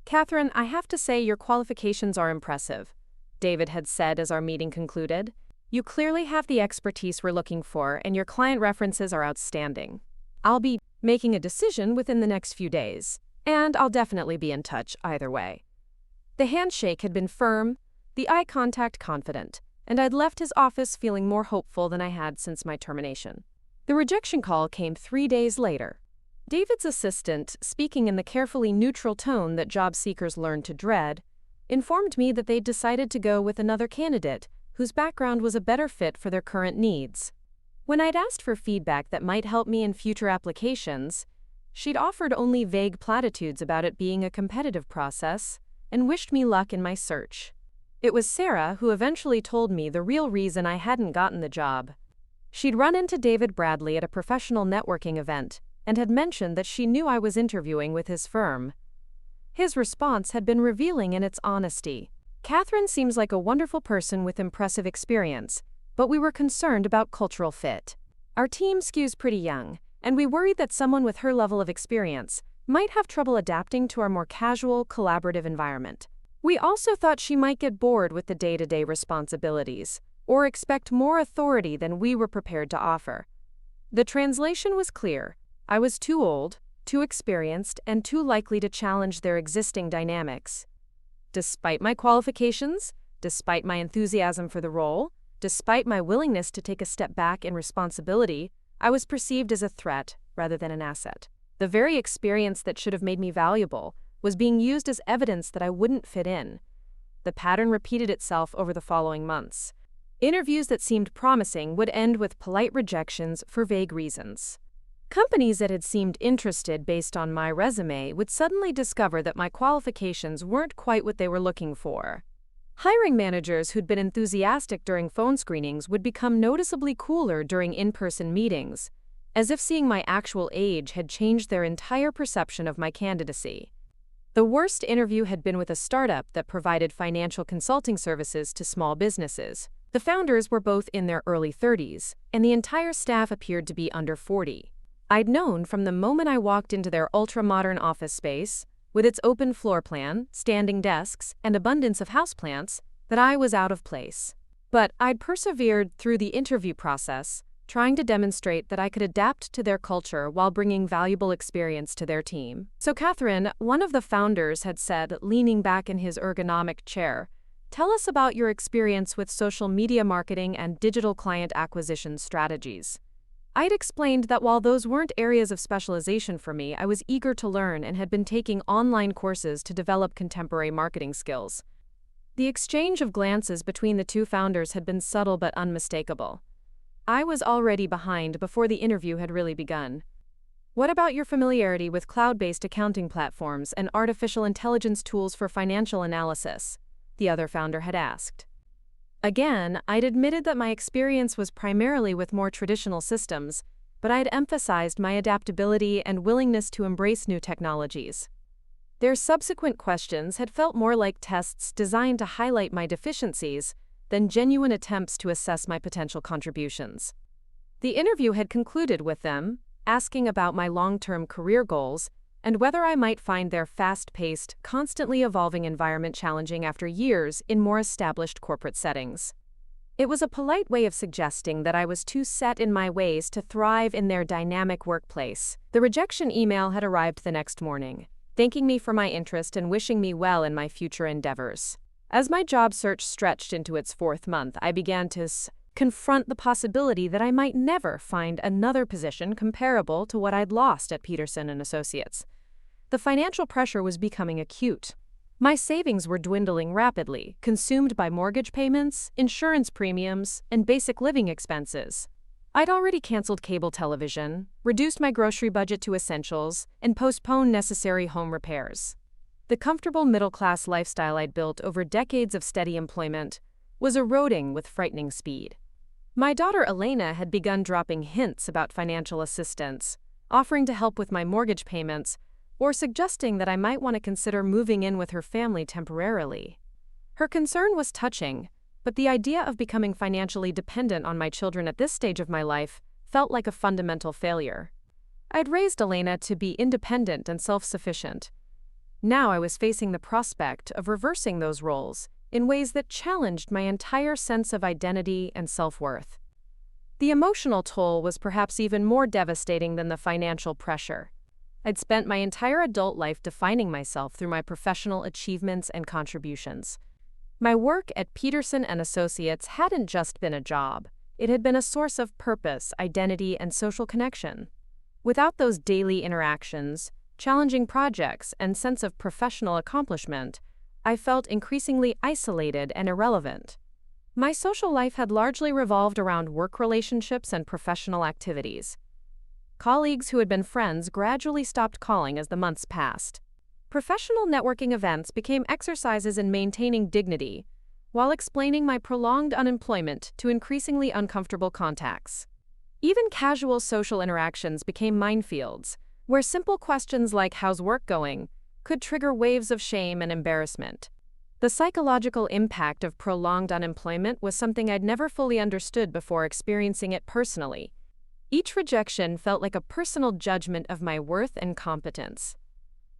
"Catherine, I have to say your qualifications are impressive," David had said as our meeting concluded. "You clearly have the expertise we're looking for, and your client references are outstanding. I'll be making a decision within the next few days, and I'll definitely be in touch either way." The handshake had been firm, the eye contact confident, and I'd left his office feeling more hopeful than I had since my termination. The rejection call came 3 days later. David's assistant, speaking in the carefully neutral tone that job seekers learn to dread, informed me that they'd decided to go with another candidate whose background was a better fit for their current needs. When I'd asked for feedback that might help me in future applications, she'd offered only vague platitudes about it being a competitive process and wished me luck in my search. It was Sarah who eventually told me the real reason I hadn't gotten the job. She'd run into David Bradley at a professional networking event and had mentioned that she knew I was interviewing with his firm. His response had been revealing in its honesty. "Catherine seems like a wonderful person with impressive experience, but we were concerned about cultural fit. Our team skews pretty young, and we worried that someone with her level of experience might have trouble adapting to our more casual, collaborative environment. We also thought she might get bored with the day-to-day responsibilities, or expect more authority than we were prepared to offer." The translation was clear. I was too old, too experienced, and too likely to challenge their existing dynamics. Despite my qualifications, despite my enthusiasm for the role, despite my willingness to take a step back in responsibility, I was perceived as a threat rather than an asset. The very experience that should have made me valuable was being used as evidence that I wouldn't fit in. The pattern repeated itself over the following months. Interviews that seemed promising would end with polite rejections for vague reasons. Companies that had seemed interested based on my resume would suddenly discover that my qualifications weren't quite what they were looking for. Hiring managers who'd been enthusiastic during phone screenings would become noticeably cooler during in-person meetings, as if seeing my actual age had changed their entire perception of my candidacy. The worst interview had been with a startup that provided financial consulting services to small businesses. The founders were both in their early 30s, and the entire staff appeared to be under 40. I'd known from the moment I walked into their ultra-modern office space, with its open floor plan, standing desks, and abundance of houseplants, that I was out of place. But I'd persevered through the interview process, trying to demonstrate that I could adapt to their culture while bringing valuable experience to their team. "So Catherine," one of the founders had said, leaning back in his ergonomic chair, "tell us about your experience with social media marketing and digital client acquisition strategies." I'd explained that while those weren't areas of specialization for me, I was eager to learn and had been taking online courses to develop contemporary marketing skills. The exchange of glances between the two founders had been subtle but unmistakable. I was already behind before the interview had really begun. "What about your familiarity with cloud-based accounting platforms and artificial intelligence tools for financial analysis?" the other founder had asked. Again, I'd admitted that my experience was primarily with more traditional systems, but I'd emphasized my adaptability and willingness to embrace new technologies. Their subsequent questions had felt more like tests designed to highlight my deficiencies than genuine attempts to assess my potential contributions. The interview had concluded with them asking about my long-term career goals and whether I might find their fast-paced, constantly evolving environment challenging after years in more established corporate settings. It was a polite way of suggesting that I was too set in my ways to thrive in their dynamic workplace. The rejection email had arrived the next morning, thanking me for my interest and wishing me well in my future endeavors. As my job search stretched into its 4th month, I began to confront the possibility that I might never find another position comparable to what I'd lost at Peterson & Associates. The financial pressure was becoming acute. My savings were dwindling rapidly, consumed by mortgage payments, insurance premiums, and basic living expenses. I'd already canceled cable television, reduced my grocery budget to essentials, and postponed necessary home repairs. The comfortable middle-class lifestyle I'd built over decades of steady employment was eroding with frightening speed. My daughter Elena had begun dropping hints about financial assistance, offering to help with my mortgage payments, or suggesting that I might want to consider moving in with her family temporarily. Her concern was touching, but the idea of becoming financially dependent on my children at this stage of my life felt like a fundamental failure. I'd raised Elena to be independent and self-sufficient. Now I was facing the prospect of reversing those roles in ways that challenged my entire sense of identity and self-worth. The emotional toll was perhaps even more devastating than the financial pressure. I'd spent my entire adult life defining myself through my professional achievements and contributions. My work at Peterson & Associates hadn't just been a job. It had been a source of purpose, identity, and social connection. Without those daily interactions, challenging projects, and sense of professional accomplishment, I felt increasingly isolated and irrelevant. My social life had largely revolved around work relationships and professional activities. Colleagues who had been friends gradually stopped calling as the months passed. Professional networking events became exercises in maintaining dignity, while explaining my prolonged unemployment to increasingly uncomfortable contacts. Even casual social interactions became minefields, where simple questions like "how's work going?" could trigger waves of shame and embarrassment. The psychological impact of prolonged unemployment was something I'd never fully understood before experiencing it personally. Each rejection felt like a personal judgment of my worth and competence.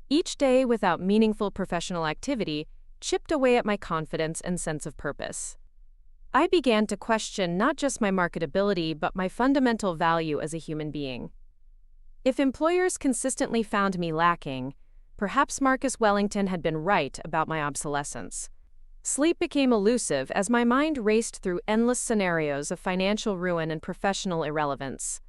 Each day without meaningful professional activity chipped away at my confidence and sense of purpose. I began to question not just my marketability but my fundamental value as a human being. If employers consistently found me lacking, perhaps Marcus Wellington had been right about my obsolescence. Sleep became elusive as my mind raced through endless scenarios of financial ruin and professional irrelevance.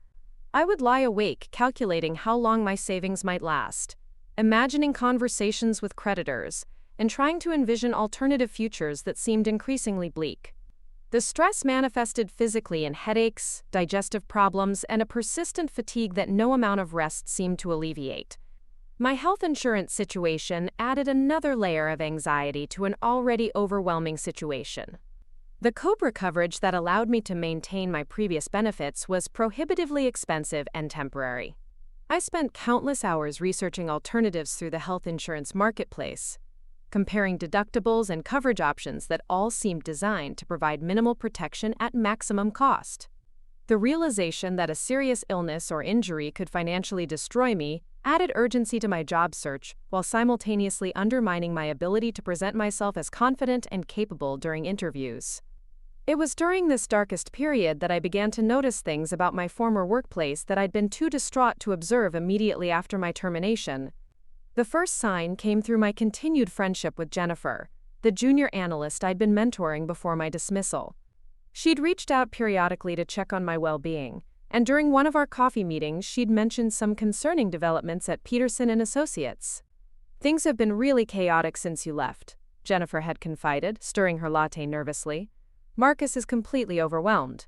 I would lie awake calculating how long my savings might last, imagining conversations with creditors, and trying to envision alternative futures that seemed increasingly bleak. The stress manifested physically in headaches, digestive problems, and a persistent fatigue that no amount of rest seemed to alleviate. My health insurance situation added another layer of anxiety to an already overwhelming situation. The COBRA coverage that allowed me to maintain my previous benefits was prohibitively expensive and temporary. I spent countless hours researching alternatives through the health insurance marketplace, comparing deductibles and coverage options that all seemed designed to provide minimal protection at maximum cost. The realization that a serious illness or injury could financially destroy me added urgency to my job search while simultaneously undermining my ability to present myself as confident and capable during interviews. It was during this darkest period that I began to notice things about my former workplace that I'd been too distraught to observe immediately after my termination. The first sign came through my continued friendship with Jennifer, the junior analyst I'd been mentoring before my dismissal. She'd reached out periodically to check on my well-being, and during one of our coffee meetings she'd mentioned some concerning developments at Peterson & Associates. "Things have been really chaotic since you left," Jennifer had confided, stirring her latte nervously. "Marcus is completely overwhelmed.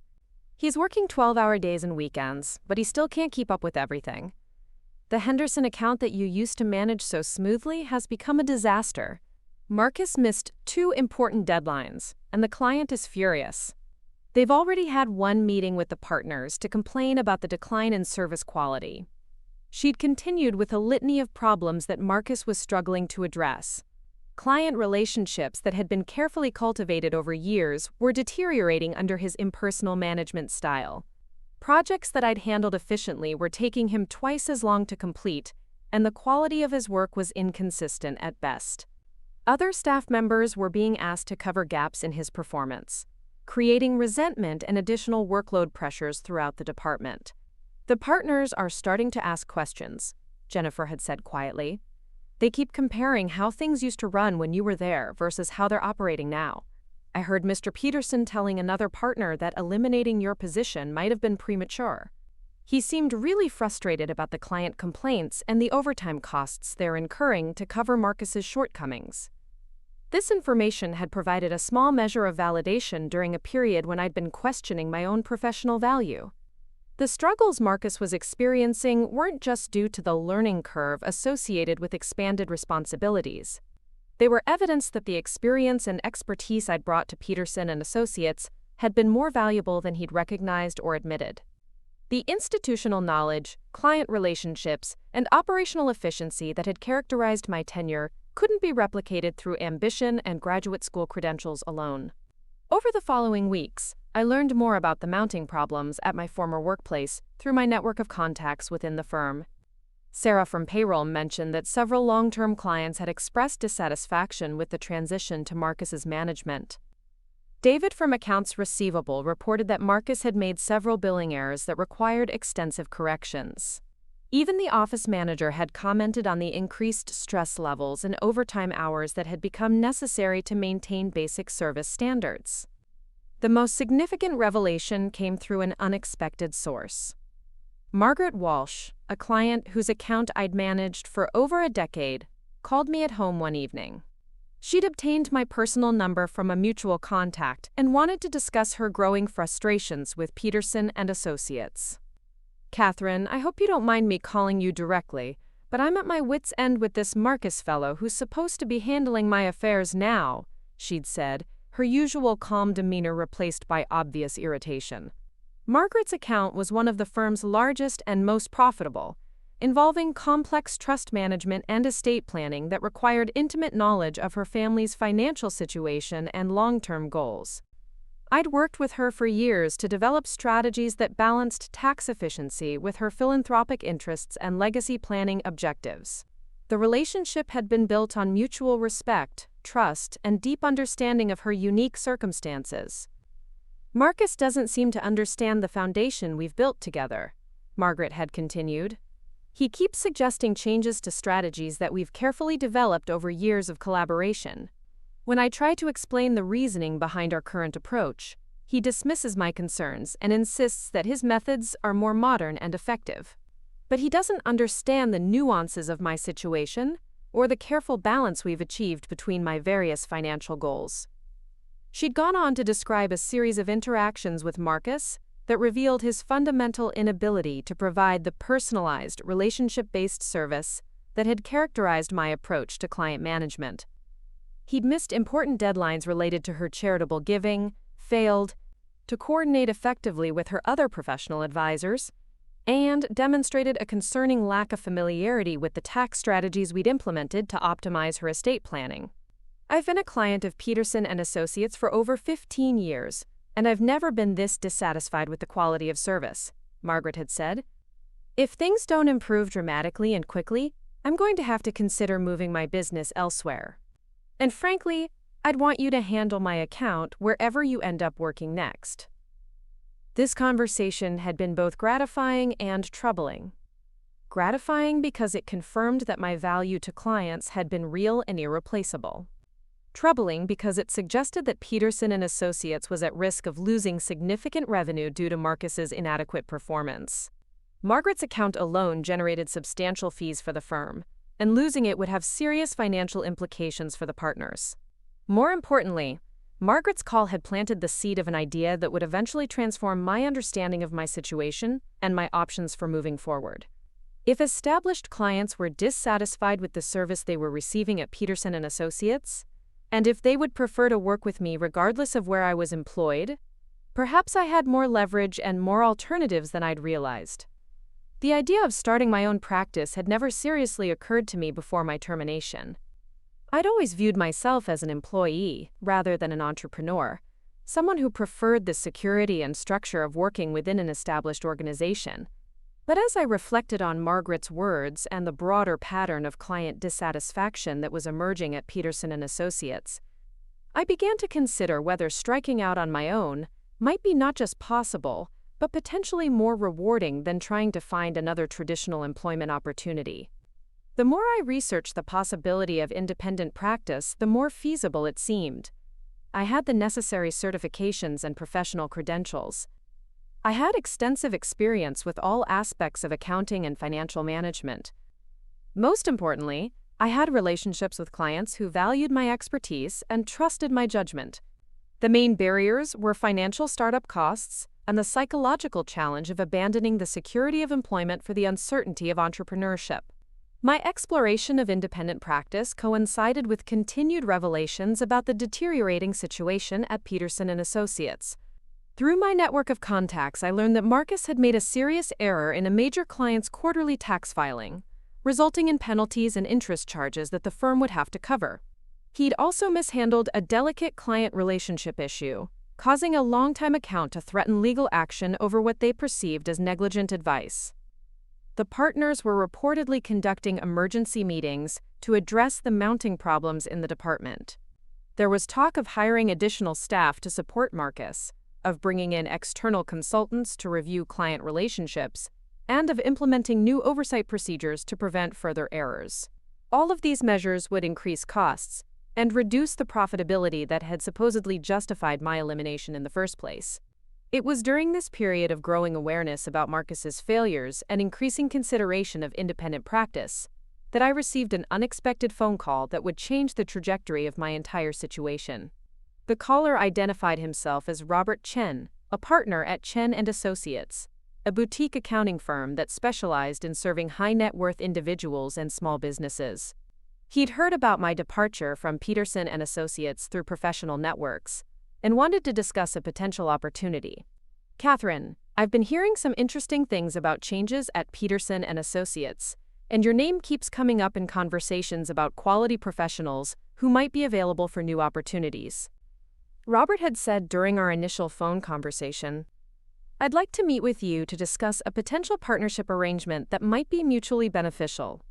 He's working 12-hour days and weekends, but he still can't keep up with everything. The Henderson account that you used to manage so smoothly has become a disaster. Marcus missed 2 important deadlines, and the client is furious. They've already had one meeting with the partners to complain about the decline in service quality." She'd continued with a litany of problems that Marcus was struggling to address. Client relationships that had been carefully cultivated over years were deteriorating under his impersonal management style. Projects that I'd handled efficiently were taking him twice as long to complete, and the quality of his work was inconsistent at best. Other staff members were being asked to cover gaps in his performance, creating resentment and additional workload pressures throughout the department. "The partners are starting to ask questions," Jennifer had said quietly. "They keep comparing how things used to run when you were there versus how they're operating now. I heard Mr. Peterson telling another partner that eliminating your position might have been premature. He seemed really frustrated about the client complaints and the overtime costs they're incurring to cover Marcus's shortcomings." This information had provided a small measure of validation during a period when I'd been questioning my own professional value. The struggles Marcus was experiencing weren't just due to the learning curve associated with expanded responsibilities. They were evidence that the experience and expertise I'd brought to Peterson and Associates had been more valuable than he'd recognized or admitted. The institutional knowledge, client relationships, and operational efficiency that had characterized my tenure couldn't be replicated through ambition and graduate school credentials alone. Over the following weeks, I learned more about the mounting problems at my former workplace through my network of contacts within the firm. Sarah from payroll mentioned that several long-term clients had expressed dissatisfaction with the transition to Marcus's management. David from accounts receivable reported that Marcus had made several billing errors that required extensive corrections. Even the office manager had commented on the increased stress levels and overtime hours that had become necessary to maintain basic service standards. The most significant revelation came through an unexpected source. Margaret Walsh, a client whose account I'd managed for over a decade, called me at home one evening. She'd obtained my personal number from a mutual contact and wanted to discuss her growing frustrations with Peterson and Associates. "Catherine, I hope you don't mind me calling you directly, but I'm at my wit's end with this Marcus fellow who's supposed to be handling my affairs now," she'd said, her usual calm demeanor replaced by obvious irritation. Margaret's account was one of the firm's largest and most profitable, involving complex trust management and estate planning that required intimate knowledge of her family's financial situation and long-term goals. I'd worked with her for years to develop strategies that balanced tax efficiency with her philanthropic interests and legacy planning objectives. The relationship had been built on mutual respect, trust, and deep understanding of her unique circumstances. "Marcus doesn't seem to understand the foundation we've built together," Margaret had continued. "He keeps suggesting changes to strategies that we've carefully developed over years of collaboration. When I try to explain the reasoning behind our current approach, he dismisses my concerns and insists that his methods are more modern and effective. But he doesn't understand the nuances of my situation or the careful balance we've achieved between my various financial goals." She'd gone on to describe a series of interactions with Marcus that revealed his fundamental inability to provide the personalized, relationship-based service that had characterized my approach to client management. He'd missed important deadlines related to her charitable giving, failed to coordinate effectively with her other professional advisors, and demonstrated a concerning lack of familiarity with the tax strategies we'd implemented to optimize her estate planning. "I've been a client of Peterson and Associates for over 15 years, and I've never been this dissatisfied with the quality of service," Margaret had said. "If things don't improve dramatically and quickly, I'm going to have to consider moving my business elsewhere. And frankly, I'd want you to handle my account wherever you end up working next." This conversation had been both gratifying and troubling. Gratifying because it confirmed that my value to clients had been real and irreplaceable. Troubling because it suggested that Peterson and Associates was at risk of losing significant revenue due to Marcus's inadequate performance. Margaret's account alone generated substantial fees for the firm, and losing it would have serious financial implications for the partners. More importantly, Margaret's call had planted the seed of an idea that would eventually transform my understanding of my situation and my options for moving forward. If established clients were dissatisfied with the service they were receiving at Peterson and Associates, and if they would prefer to work with me regardless of where I was employed, perhaps I had more leverage and more alternatives than I'd realized. The idea of starting my own practice had never seriously occurred to me before my termination. I'd always viewed myself as an employee rather than an entrepreneur, someone who preferred the security and structure of working within an established organization. But as I reflected on Margaret's words and the broader pattern of client dissatisfaction that was emerging at Peterson and Associates, I began to consider whether striking out on my own might be not just possible, but potentially more rewarding than trying to find another traditional employment opportunity. The more I researched the possibility of independent practice, the more feasible it seemed. I had the necessary certifications and professional credentials. I had extensive experience with all aspects of accounting and financial management. Most importantly, I had relationships with clients who valued my expertise and trusted my judgment. The main barriers were financial startup costs and the psychological challenge of abandoning the security of employment for the uncertainty of entrepreneurship. My exploration of independent practice coincided with continued revelations about the deteriorating situation at Peterson & Associates. Through my network of contacts, I learned that Marcus had made a serious error in a major client's quarterly tax filing, resulting in penalties and interest charges that the firm would have to cover. He'd also mishandled a delicate client relationship issue, causing a longtime account to threaten legal action over what they perceived as negligent advice. The partners were reportedly conducting emergency meetings to address the mounting problems in the department. There was talk of hiring additional staff to support Marcus, of bringing in external consultants to review client relationships, and of implementing new oversight procedures to prevent further errors. All of these measures would increase costs and reduce the profitability that had supposedly justified my elimination in the first place. It was during this period of growing awareness about Marcus's failures and increasing consideration of independent practice that I received an unexpected phone call that would change the trajectory of my entire situation. The caller identified himself as Robert Chen, a partner at Chen & Associates, a boutique accounting firm that specialized in serving high-net-worth individuals and small businesses. He'd heard about my departure from Peterson & Associates through professional networks and wanted to discuss a potential opportunity. "Catherine, I've been hearing some interesting things about changes at Peterson & Associates, and your name keeps coming up in conversations about quality professionals who might be available for new opportunities." Robert had said during our initial phone conversation, "I'd like to meet with you to discuss a potential partnership arrangement that might be mutually beneficial."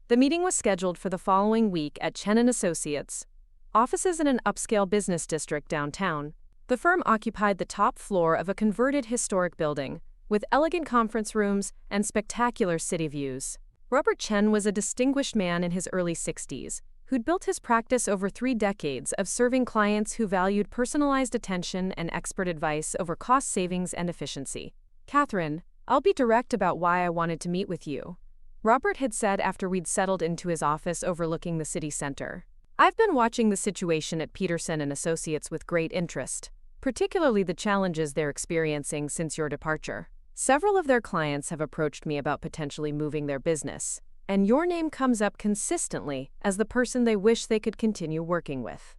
The meeting was scheduled for the following week at Chen & Associates, offices in an upscale business district downtown. The firm occupied the top floor of a converted historic building, with elegant conference rooms and spectacular city views. Robert Chen was a distinguished man in his early 60s, who'd built his practice over 3 decades of serving clients who valued personalized attention and expert advice over cost savings and efficiency. "Catherine, I'll be direct about why I wanted to meet with you," Robert had said after we'd settled into his office overlooking the city center. "I've been watching the situation at Peterson & Associates with great interest, particularly the challenges they're experiencing since your departure. Several of their clients have approached me about potentially moving their business, and your name comes up consistently as the person they wish they could continue working with."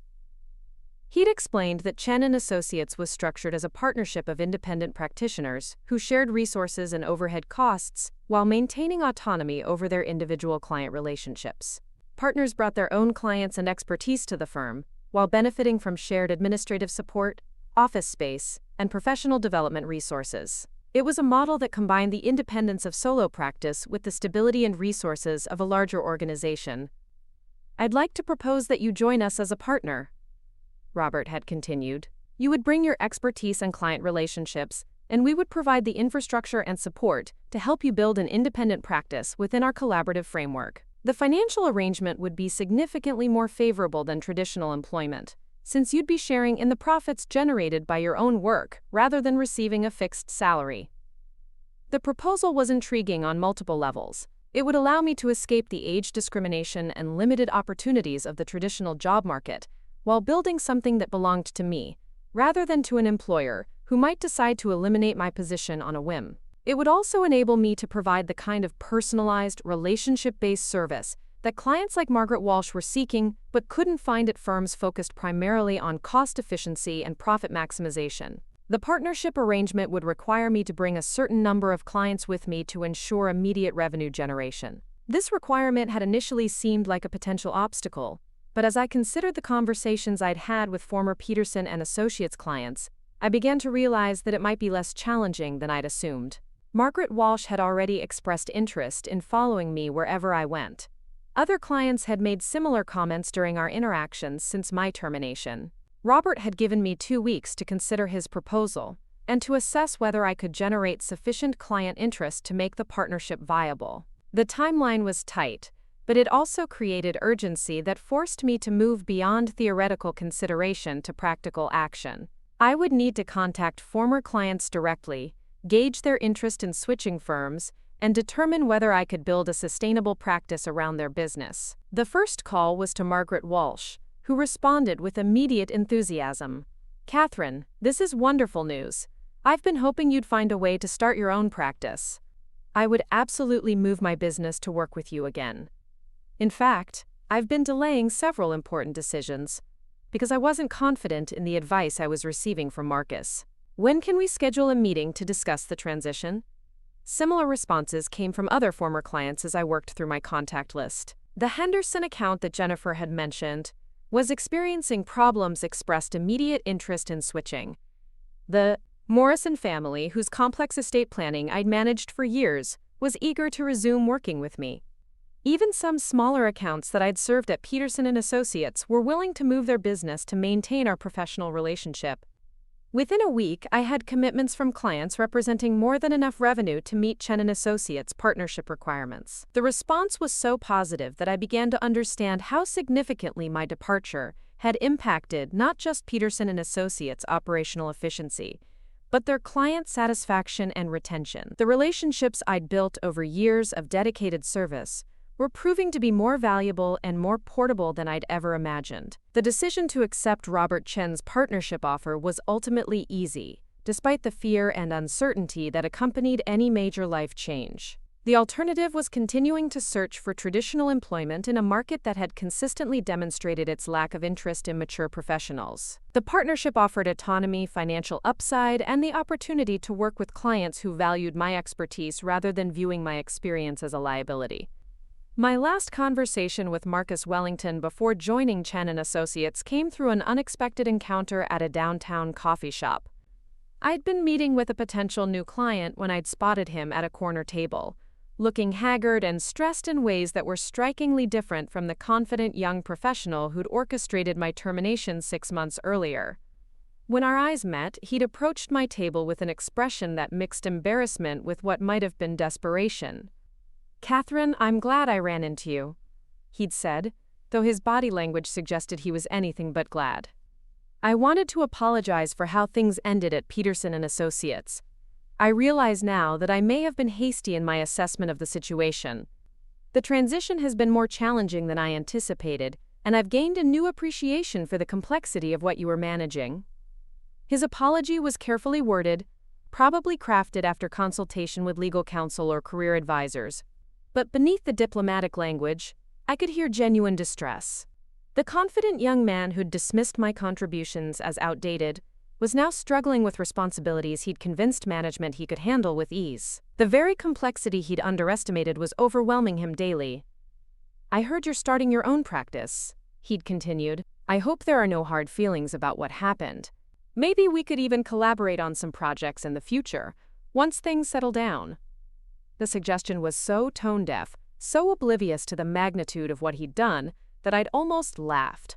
He'd explained that Chen & Associates was structured as a partnership of independent practitioners who shared resources and overhead costs while maintaining autonomy over their individual client relationships. Partners brought their own clients and expertise to the firm, while benefiting from shared administrative support, office space, and professional development resources. It was a model that combined the independence of solo practice with the stability and resources of a larger organization. "I'd like to propose that you join us as a partner," Robert had continued. "You would bring your expertise and client relationships, and we would provide the infrastructure and support to help you build an independent practice within our collaborative framework. The financial arrangement would be significantly more favorable than traditional employment, since you'd be sharing in the profits generated by your own work rather than receiving a fixed salary." The proposal was intriguing on multiple levels. It would allow me to escape the age discrimination and limited opportunities of the traditional job market, while building something that belonged to me, rather than to an employer who might decide to eliminate my position on a whim. It would also enable me to provide the kind of personalized, relationship-based service that clients like Margaret Walsh were seeking but couldn't find at firms focused primarily on cost efficiency and profit maximization. The partnership arrangement would require me to bring a certain number of clients with me to ensure immediate revenue generation. This requirement had initially seemed like a potential obstacle, but as I considered the conversations I'd had with former Peterson & Associates clients, I began to realize that it might be less challenging than I'd assumed. Margaret Walsh had already expressed interest in following me wherever I went. Other clients had made similar comments during our interactions since my termination. Robert had given me 2 weeks to consider his proposal and to assess whether I could generate sufficient client interest to make the partnership viable. The timeline was tight, but it also created urgency that forced me to move beyond theoretical consideration to practical action. I would need to contact former clients directly, gauge their interest in switching firms, and determine whether I could build a sustainable practice around their business. The first call was to Margaret Walsh, who responded with immediate enthusiasm. "Catherine, this is wonderful news. I've been hoping you'd find a way to start your own practice. I would absolutely move my business to work with you again. In fact, I've been delaying several important decisions because I wasn't confident in the advice I was receiving from Marcus. When can we schedule a meeting to discuss the transition?" Similar responses came from other former clients as I worked through my contact list. The Henderson account that Jennifer had mentioned was experiencing problems, expressed immediate interest in switching. The Morrison family, whose complex estate planning I'd managed for years, was eager to resume working with me. Even some smaller accounts that I'd served at Peterson & Associates were willing to move their business to maintain our professional relationship. Within a week, I had commitments from clients representing more than enough revenue to meet Chen & Associates' partnership requirements. The response was so positive that I began to understand how significantly my departure had impacted not just Peterson & Associates' operational efficiency, but their client satisfaction and retention. The relationships I'd built over years of dedicated service were proving to be more valuable and more portable than I'd ever imagined. The decision to accept Robert Chen's partnership offer was ultimately easy, despite the fear and uncertainty that accompanied any major life change. The alternative was continuing to search for traditional employment in a market that had consistently demonstrated its lack of interest in mature professionals. The partnership offered autonomy, financial upside, and the opportunity to work with clients who valued my expertise rather than viewing my experience as a liability. My last conversation with Marcus Wellington before joining Chen & Associates came through an unexpected encounter at a downtown coffee shop. I'd been meeting with a potential new client when I'd spotted him at a corner table, looking haggard and stressed in ways that were strikingly different from the confident young professional who'd orchestrated my termination 6 months earlier. When our eyes met, he'd approached my table with an expression that mixed embarrassment with what might have been desperation. "Catherine, I'm glad I ran into you," he'd said, though his body language suggested he was anything but glad. "I wanted to apologize for how things ended at Peterson & Associates. I realize now that I may have been hasty in my assessment of the situation. The transition has been more challenging than I anticipated, and I've gained a new appreciation for the complexity of what you were managing." His apology was carefully worded, probably crafted after consultation with legal counsel or career advisors. But beneath the diplomatic language, I could hear genuine distress. The confident young man who'd dismissed my contributions as outdated was now struggling with responsibilities he'd convinced management he could handle with ease. The very complexity he'd underestimated was overwhelming him daily. "I heard you're starting your own practice," he'd continued. "I hope there are no hard feelings about what happened. Maybe we could even collaborate on some projects in the future, once things settle down." The suggestion was so tone-deaf, so oblivious to the magnitude of what he'd done, that I'd almost laughed.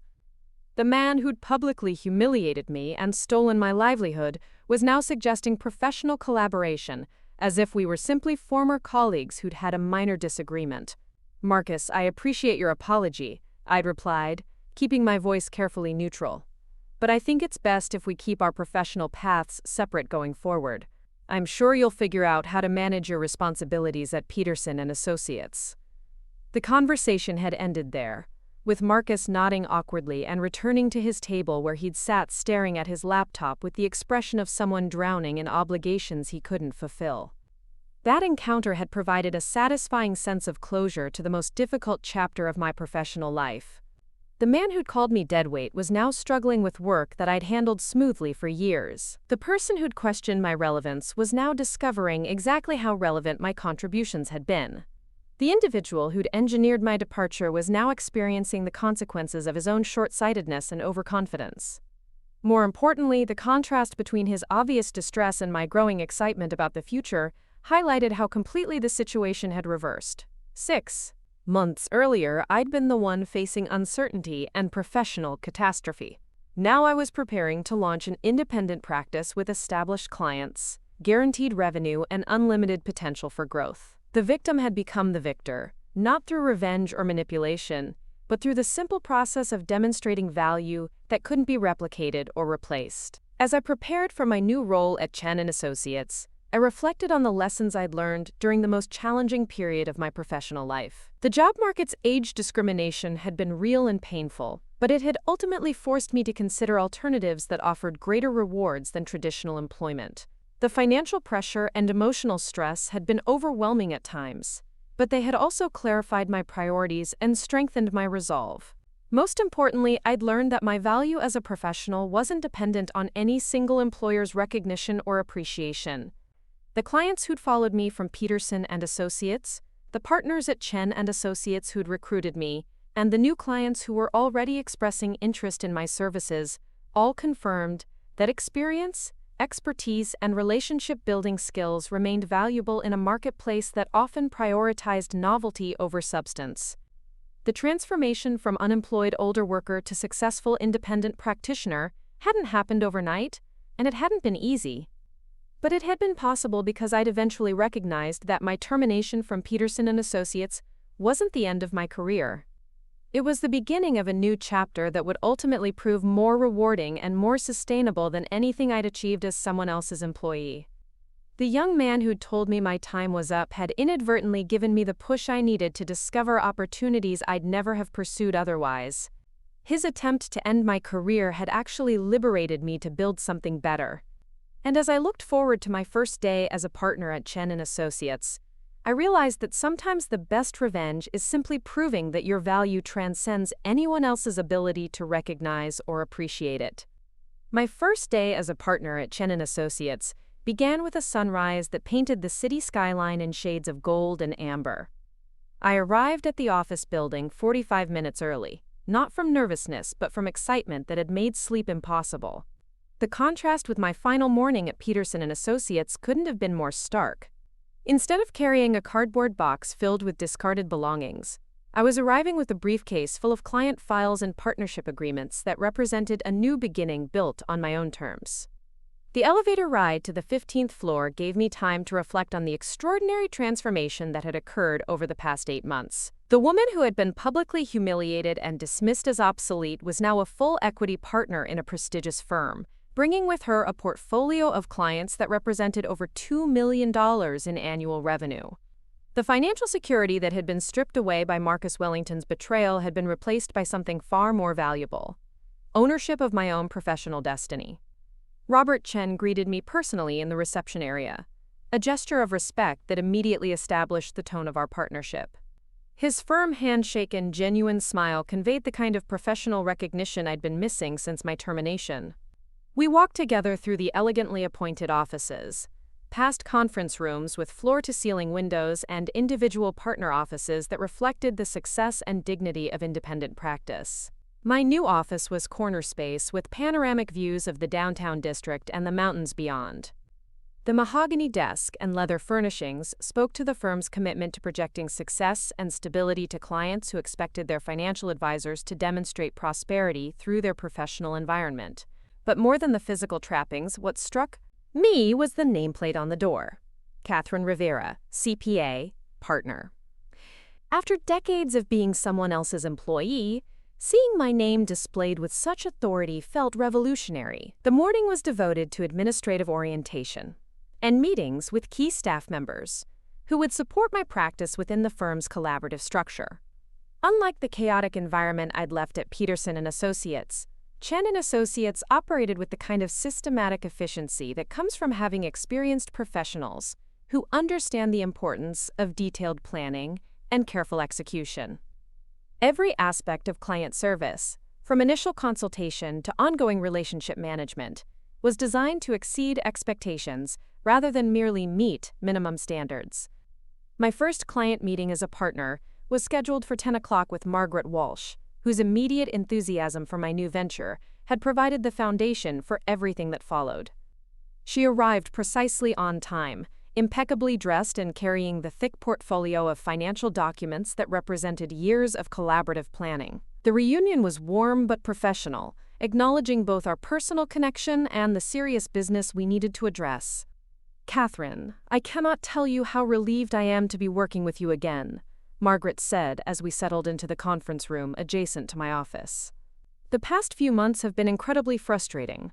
The man who'd publicly humiliated me and stolen my livelihood was now suggesting professional collaboration, as if we were simply former colleagues who'd had a minor disagreement. "Marcus, I appreciate your apology," I'd replied, keeping my voice carefully neutral. "But I think it's best if we keep our professional paths separate going forward. I'm sure you'll figure out how to manage your responsibilities at Peterson & Associates." The conversation had ended there, with Marcus nodding awkwardly and returning to his table where he'd sat staring at his laptop with the expression of someone drowning in obligations he couldn't fulfill. That encounter had provided a satisfying sense of closure to the most difficult chapter of my professional life. The man who'd called me deadweight was now struggling with work that I'd handled smoothly for years. The person who'd questioned my relevance was now discovering exactly how relevant my contributions had been. The individual who'd engineered my departure was now experiencing the consequences of his own short-sightedness and overconfidence. More importantly, the contrast between his obvious distress and my growing excitement about the future highlighted how completely the situation had reversed. 6 months earlier, I'd been the one facing uncertainty and professional catastrophe. Now I was preparing to launch an independent practice with established clients, guaranteed revenue, and unlimited potential for growth. The victim had become the victor, not through revenge or manipulation, but through the simple process of demonstrating value that couldn't be replicated or replaced. As I prepared for my new role at Chen & Associates, I reflected on the lessons I'd learned during the most challenging period of my professional life. The job market's age discrimination had been real and painful, but it had ultimately forced me to consider alternatives that offered greater rewards than traditional employment. The financial pressure and emotional stress had been overwhelming at times, but they had also clarified my priorities and strengthened my resolve. Most importantly, I'd learned that my value as a professional wasn't dependent on any single employer's recognition or appreciation. The clients who'd followed me from Peterson and Associates, the partners at Chen and Associates who'd recruited me, and the new clients who were already expressing interest in my services, all confirmed that experience, expertise, and relationship-building skills remained valuable in a marketplace that often prioritized novelty over substance. The transformation from unemployed older worker to successful independent practitioner hadn't happened overnight, and it hadn't been easy. But it had been possible because I'd eventually recognized that my termination from Peterson and Associates wasn't the end of my career. It was the beginning of a new chapter that would ultimately prove more rewarding and more sustainable than anything I'd achieved as someone else's employee. The young man who'd told me my time was up had inadvertently given me the push I needed to discover opportunities I'd never have pursued otherwise. His attempt to end my career had actually liberated me to build something better. And as I looked forward to my first day as a partner at Chen and Associates, I realized that sometimes the best revenge is simply proving that your value transcends anyone else's ability to recognize or appreciate it. My first day as a partner at Chen and Associates began with a sunrise that painted the city skyline in shades of gold and amber. I arrived at the office building 45 minutes early, not from nervousness but from excitement that had made sleep impossible. The contrast with my final morning at Peterson and Associates couldn't have been more stark. Instead of carrying a cardboard box filled with discarded belongings, I was arriving with a briefcase full of client files and partnership agreements that represented a new beginning built on my own terms. The elevator ride to the 15th floor gave me time to reflect on the extraordinary transformation that had occurred over the past 8 months. The woman who had been publicly humiliated and dismissed as obsolete was now a full equity partner in a prestigious firm, bringing with her a portfolio of clients that represented over $2 million in annual revenue. The financial security that had been stripped away by Marcus Wellington's betrayal had been replaced by something far more valuable: ownership of my own professional destiny. Robert Chen greeted me personally in the reception area, a gesture of respect that immediately established the tone of our partnership. His firm handshake and genuine smile conveyed the kind of professional recognition I'd been missing since my termination. We walked together through the elegantly appointed offices, past conference rooms with floor-to-ceiling windows and individual partner offices that reflected the success and dignity of independent practice. My new office was corner space with panoramic views of the downtown district and the mountains beyond. The mahogany desk and leather furnishings spoke to the firm's commitment to projecting success and stability to clients who expected their financial advisors to demonstrate prosperity through their professional environment. But more than the physical trappings, what struck me was the nameplate on the door: Catherine Rivera, CPA, partner. After decades of being someone else's employee, seeing my name displayed with such authority felt revolutionary. The morning was devoted to administrative orientation and meetings with key staff members who would support my practice within the firm's collaborative structure. Unlike the chaotic environment I'd left at Peterson and Associates, Chen and Associates operated with the kind of systematic efficiency that comes from having experienced professionals who understand the importance of detailed planning and careful execution. Every aspect of client service, from initial consultation to ongoing relationship management, was designed to exceed expectations rather than merely meet minimum standards. My first client meeting as a partner was scheduled for 10 o'clock with Margaret Walsh, whose immediate enthusiasm for my new venture had provided the foundation for everything that followed. She arrived precisely on time, impeccably dressed and carrying the thick portfolio of financial documents that represented years of collaborative planning. The reunion was warm but professional, acknowledging both our personal connection and the serious business we needed to address. "Catherine, I cannot tell you how relieved I am to be working with you again," Margaret said as we settled into the conference room adjacent to my office. "The past few months have been incredibly frustrating.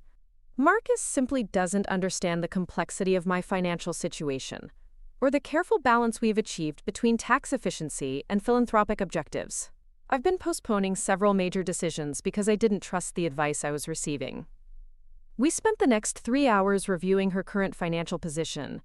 Marcus simply doesn't understand the complexity of my financial situation, or the careful balance we've achieved between tax efficiency and philanthropic objectives. I've been postponing several major decisions because I didn't trust the advice I was receiving. We spent the next 3 hours reviewing her current financial position,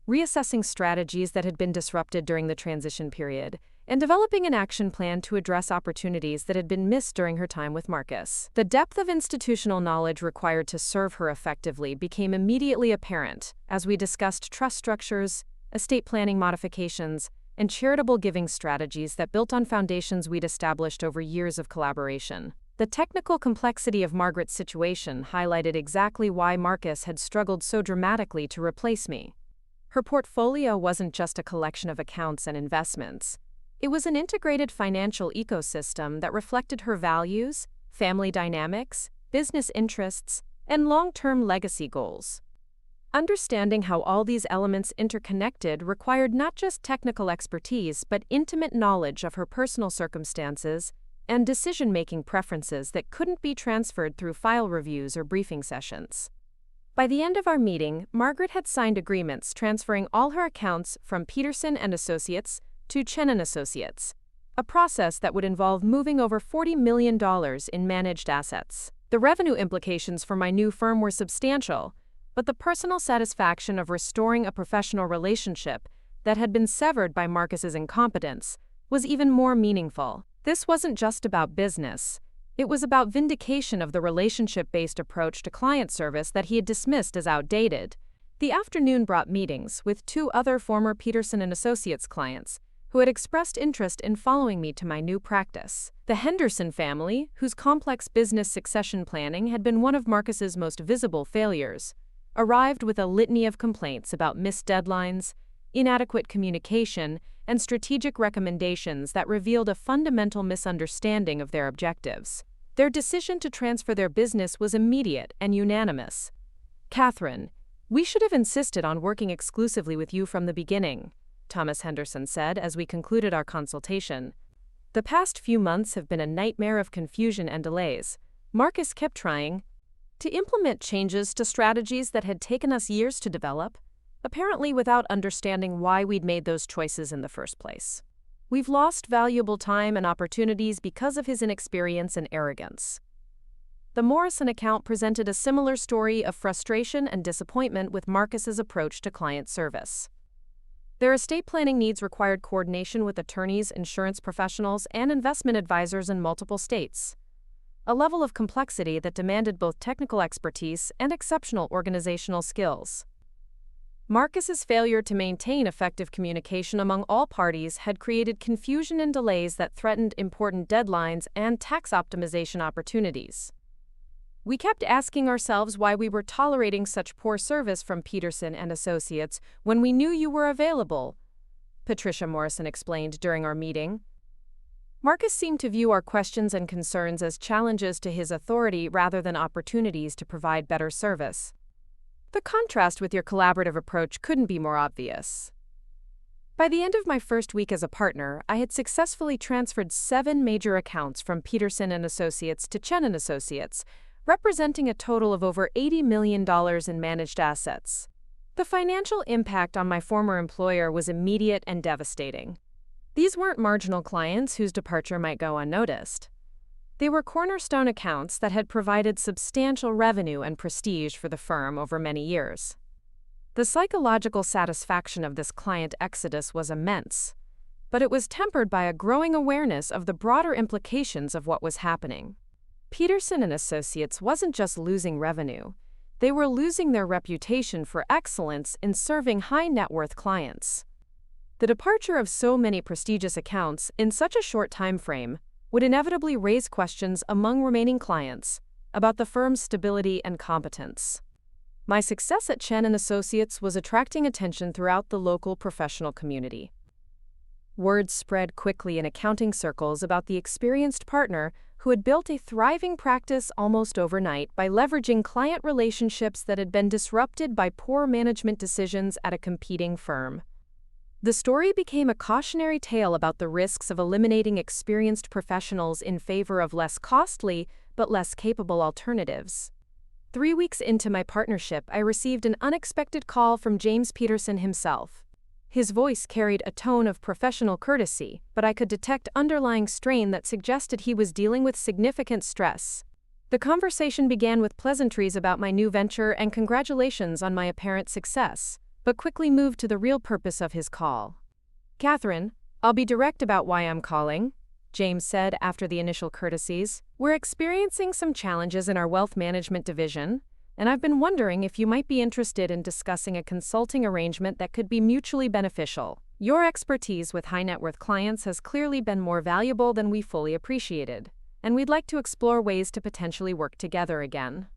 reassessing strategies that had been disrupted during the transition period, and developing an action plan to address opportunities that had been missed during her time with Marcus. The depth of institutional knowledge required to serve her effectively became immediately apparent as we discussed trust structures, estate planning modifications, and charitable giving strategies that built on foundations we'd established over years of collaboration. The technical complexity of Margaret's situation highlighted exactly why Marcus had struggled so dramatically to replace me. Her portfolio wasn't just a collection of accounts and investments. It was an integrated financial ecosystem that reflected her values, family dynamics, business interests, and long-term legacy goals. Understanding how all these elements interconnected required not just technical expertise but intimate knowledge of her personal circumstances and decision-making preferences that couldn't be transferred through file reviews or briefing sessions. By the end of our meeting, Margaret had signed agreements transferring all her accounts from Peterson and Associates to Chen and Associates, a process that would involve moving over $40 million in managed assets. The revenue implications for my new firm were substantial, but the personal satisfaction of restoring a professional relationship that had been severed by Marcus's incompetence was even more meaningful. This wasn't just about business. It was about vindication of the relationship-based approach to client service that he had dismissed as outdated. The afternoon brought meetings with 2 other former Peterson and Associates clients who had expressed interest in following me to my new practice. The Henderson family, whose complex business succession planning had been one of Marcus's most visible failures, arrived with a litany of complaints about missed deadlines, inadequate communication, and strategic recommendations that revealed a fundamental misunderstanding of their objectives. Their decision to transfer their business was immediate and unanimous. "Catherine, we should have insisted on working exclusively with you from the beginning," Thomas Henderson said as we concluded our consultation. "The past few months have been a nightmare of confusion and delays. Marcus kept trying to implement changes to strategies that had taken us years to develop, apparently without understanding why we'd made those choices in the first place. We've lost valuable time and opportunities because of his inexperience and arrogance." The Morrison account presented a similar story of frustration and disappointment with Marcus's approach to client service. Their estate planning needs required coordination with attorneys, insurance professionals, and investment advisors in multiple states, a level of complexity that demanded both technical expertise and exceptional organizational skills. Marcus's failure to maintain effective communication among all parties had created confusion and delays that threatened important deadlines and tax optimization opportunities. We kept asking ourselves why we were tolerating such poor service from Peterson and Associates when we knew you were available, Patricia Morrison explained during our meeting. Marcus seemed to view our questions and concerns as challenges to his authority rather than opportunities to provide better service. The contrast with your collaborative approach couldn't be more obvious. By the end of my first week as a partner, I had successfully transferred 7 major accounts from Peterson and Associates to Chen and Associates, representing a total of over $80 million in managed assets. The financial impact on my former employer was immediate and devastating. These weren't marginal clients whose departure might go unnoticed. They were cornerstone accounts that had provided substantial revenue and prestige for the firm over many years. The psychological satisfaction of this client exodus was immense, but it was tempered by a growing awareness of the broader implications of what was happening. Peterson and Associates wasn't just losing revenue, they were losing their reputation for excellence in serving high-net-worth clients. The departure of so many prestigious accounts in such a short time frame would inevitably raise questions among remaining clients about the firm's stability and competence. My success at Chen and Associates was attracting attention throughout the local professional community. Word spread quickly in accounting circles about the experienced partner who had built a thriving practice almost overnight by leveraging client relationships that had been disrupted by poor management decisions at a competing firm. The story became a cautionary tale about the risks of eliminating experienced professionals in favor of less costly but less capable alternatives. 3 weeks into my partnership, I received an unexpected call from James Peterson himself. His voice carried a tone of professional courtesy, but I could detect underlying strain that suggested he was dealing with significant stress. The conversation began with pleasantries about my new venture and congratulations on my apparent success, but quickly moved to the real purpose of his call. "Catherine, I'll be direct about why I'm calling," James said after the initial courtesies. "We're experiencing some challenges in our wealth management division, and I've been wondering if you might be interested in discussing a consulting arrangement that could be mutually beneficial. Your expertise with high net worth clients has clearly been more valuable than we fully appreciated, and we'd like to explore ways to potentially work together again."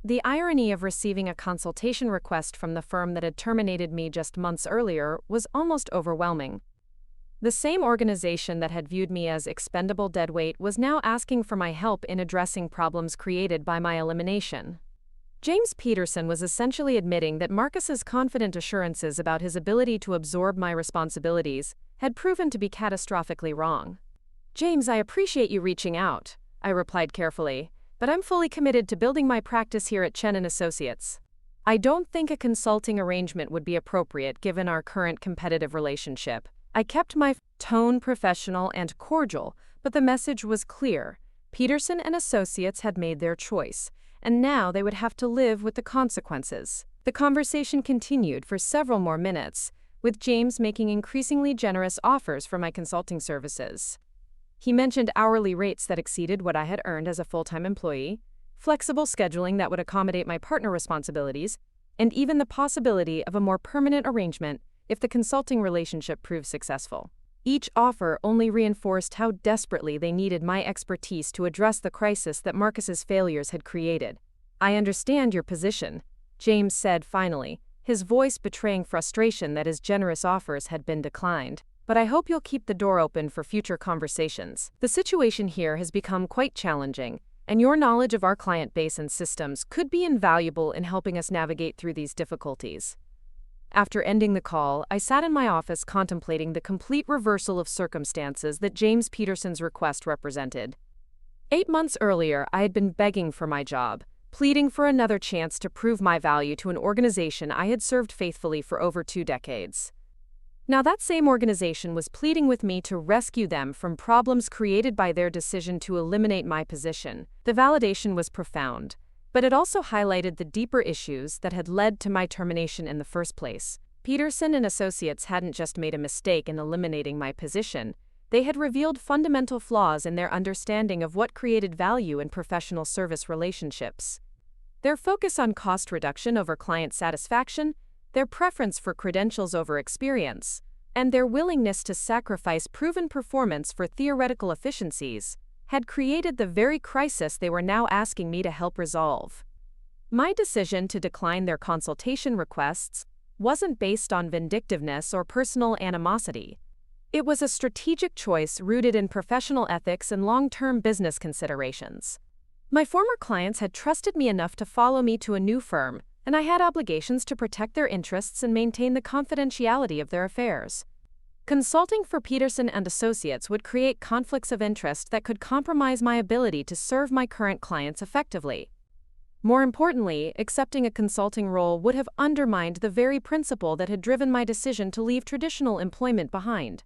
The irony of receiving a consultation request from the firm that had terminated me just months earlier was almost overwhelming. The same organization that had viewed me as expendable deadweight was now asking for my help in addressing problems created by my elimination. James Peterson was essentially admitting that Marcus's confident assurances about his ability to absorb my responsibilities had proven to be catastrophically wrong. "James, I appreciate you reaching out," I replied carefully, "but I'm fully committed to building my practice here at Chen & Associates. I don't think a consulting arrangement would be appropriate given our current competitive relationship." I kept my tone professional and cordial, but the message was clear. Peterson & Associates had made their choice, and now they would have to live with the consequences. The conversation continued for several more minutes, with James making increasingly generous offers for my consulting services. He mentioned hourly rates that exceeded what I had earned as a full-time employee, flexible scheduling that would accommodate my partner responsibilities, and even the possibility of a more permanent arrangement if the consulting relationship proved successful. Each offer only reinforced how desperately they needed my expertise to address the crisis that Marcus's failures had created. "I understand your position," James said finally, his voice betraying frustration that his generous offers had been declined. "But I hope you'll keep the door open for future conversations. The situation here has become quite challenging, and your knowledge of our client base and systems could be invaluable in helping us navigate through these difficulties." After ending the call, I sat in my office contemplating the complete reversal of circumstances that James Peterson's request represented. 8 months earlier, I had been begging for my job, pleading for another chance to prove my value to an organization I had served faithfully for over 2 decades. Now that same organization was pleading with me to rescue them from problems created by their decision to eliminate my position. The validation was profound, but it also highlighted the deeper issues that had led to my termination in the first place. Peterson & Associates hadn't just made a mistake in eliminating my position, they had revealed fundamental flaws in their understanding of what created value in professional service relationships. Their focus on cost reduction over client satisfaction, their preference for credentials over experience, and their willingness to sacrifice proven performance for theoretical efficiencies had created the very crisis they were now asking me to help resolve. My decision to decline their consultation requests wasn't based on vindictiveness or personal animosity. It was a strategic choice rooted in professional ethics and long-term business considerations. My former clients had trusted me enough to follow me to a new firm, and I had obligations to protect their interests and maintain the confidentiality of their affairs. Consulting for Peterson & Associates would create conflicts of interest that could compromise my ability to serve my current clients effectively. More importantly, accepting a consulting role would have undermined the very principle that had driven my decision to leave traditional employment behind.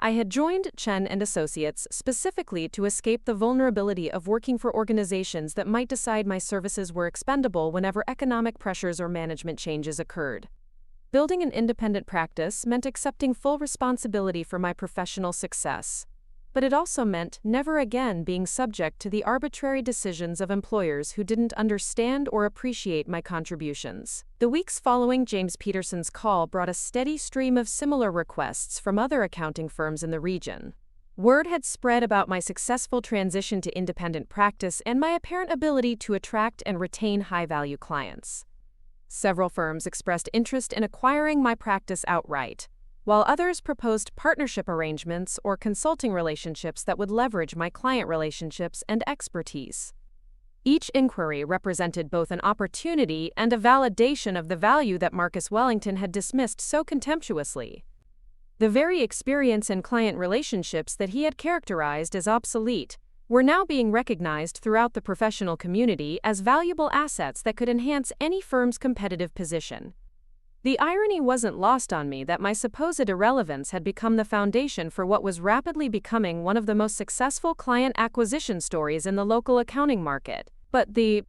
I had joined Chen & Associates specifically to escape the vulnerability of working for organizations that might decide my services were expendable whenever economic pressures or management changes occurred. Building an independent practice meant accepting full responsibility for my professional success. But it also meant never again being subject to the arbitrary decisions of employers who didn't understand or appreciate my contributions. The weeks following James Peterson's call brought a steady stream of similar requests from other accounting firms in the region. Word had spread about my successful transition to independent practice and my apparent ability to attract and retain high-value clients. Several firms expressed interest in acquiring my practice outright, while others proposed partnership arrangements or consulting relationships that would leverage my client relationships and expertise. Each inquiry represented both an opportunity and a validation of the value that Marcus Wellington had dismissed so contemptuously. The very experience in client relationships that he had characterized as obsolete were now being recognized throughout the professional community as valuable assets that could enhance any firm's competitive position. The irony wasn't lost on me that my supposed irrelevance had become the foundation for what was rapidly becoming one of the most successful client acquisition stories in the local accounting market. But the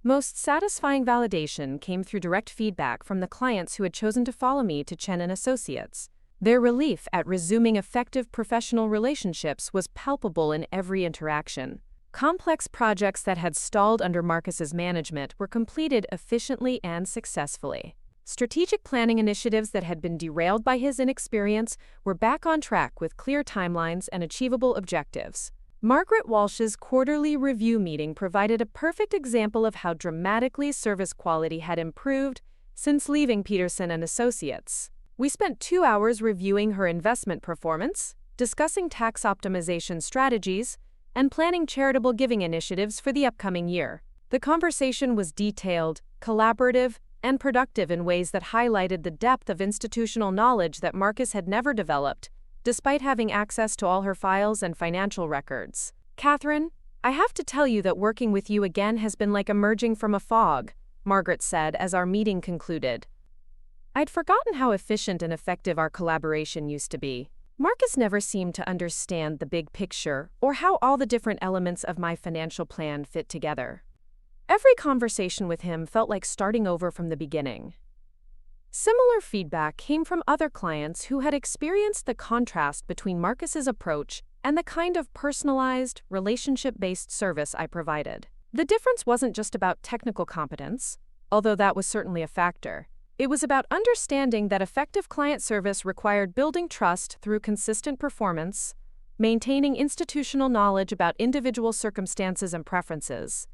most satisfying validation came through direct feedback from the clients who had chosen to follow me to Chen & Associates. Their relief at resuming effective professional relationships was palpable in every interaction. Complex projects that had stalled under Marcus's management were completed efficiently and successfully. Strategic planning initiatives that had been derailed by his inexperience were back on track with clear timelines and achievable objectives. Margaret Walsh's quarterly review meeting provided a perfect example of how dramatically service quality had improved since leaving Peterson & Associates. We spent 2 hours reviewing her investment performance, discussing tax optimization strategies, and planning charitable giving initiatives for the upcoming year. The conversation was detailed, collaborative, and productive in ways that highlighted the depth of institutional knowledge that Marcus had never developed, despite having access to all her files and financial records. "Catherine, I have to tell you that working with you again has been like emerging from a fog," Margaret said as our meeting concluded. I'd forgotten how efficient and effective our collaboration used to be. Marcus never seemed to understand the big picture or how all the different elements of my financial plan fit together. Every conversation with him felt like starting over from the beginning. Similar feedback came from other clients who had experienced the contrast between Marcus's approach and the kind of personalized, relationship-based service I provided. The difference wasn't just about technical competence, although that was certainly a factor. It was about understanding that effective client service required building trust through consistent performance, maintaining institutional knowledge about individual circumstances and preferences,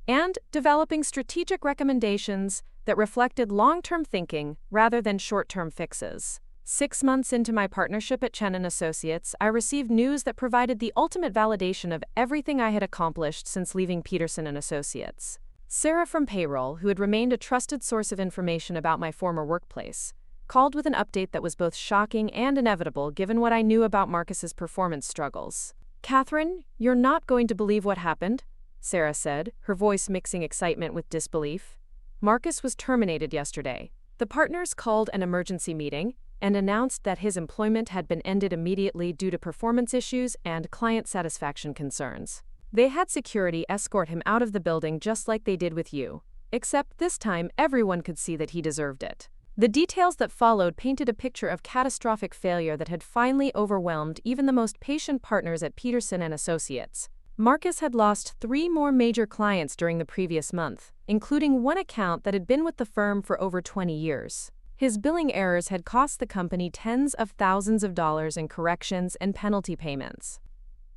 and developing strategic recommendations that reflected long-term thinking rather than short-term fixes. 6 months into my partnership at Chen & Associates, I received news that provided the ultimate validation of everything I had accomplished since leaving Peterson & Associates. Sarah from payroll, who had remained a trusted source of information about my former workplace, called with an update that was both shocking and inevitable given what I knew about Marcus's performance struggles. "Catherine, you're not going to believe what happened," Sarah said, her voice mixing excitement with disbelief. "Marcus was terminated yesterday. The partners called an emergency meeting and announced that his employment had been ended immediately due to performance issues and client satisfaction concerns. They had security escort him out of the building just like they did with you, except this time everyone could see that he deserved it." The details that followed painted a picture of catastrophic failure that had finally overwhelmed even the most patient partners at Peterson & Associates. Marcus had lost 3 more major clients during the previous month, including one account that had been with the firm for over 20 years. His billing errors had cost the company tens of thousands of dollars in corrections and penalty payments.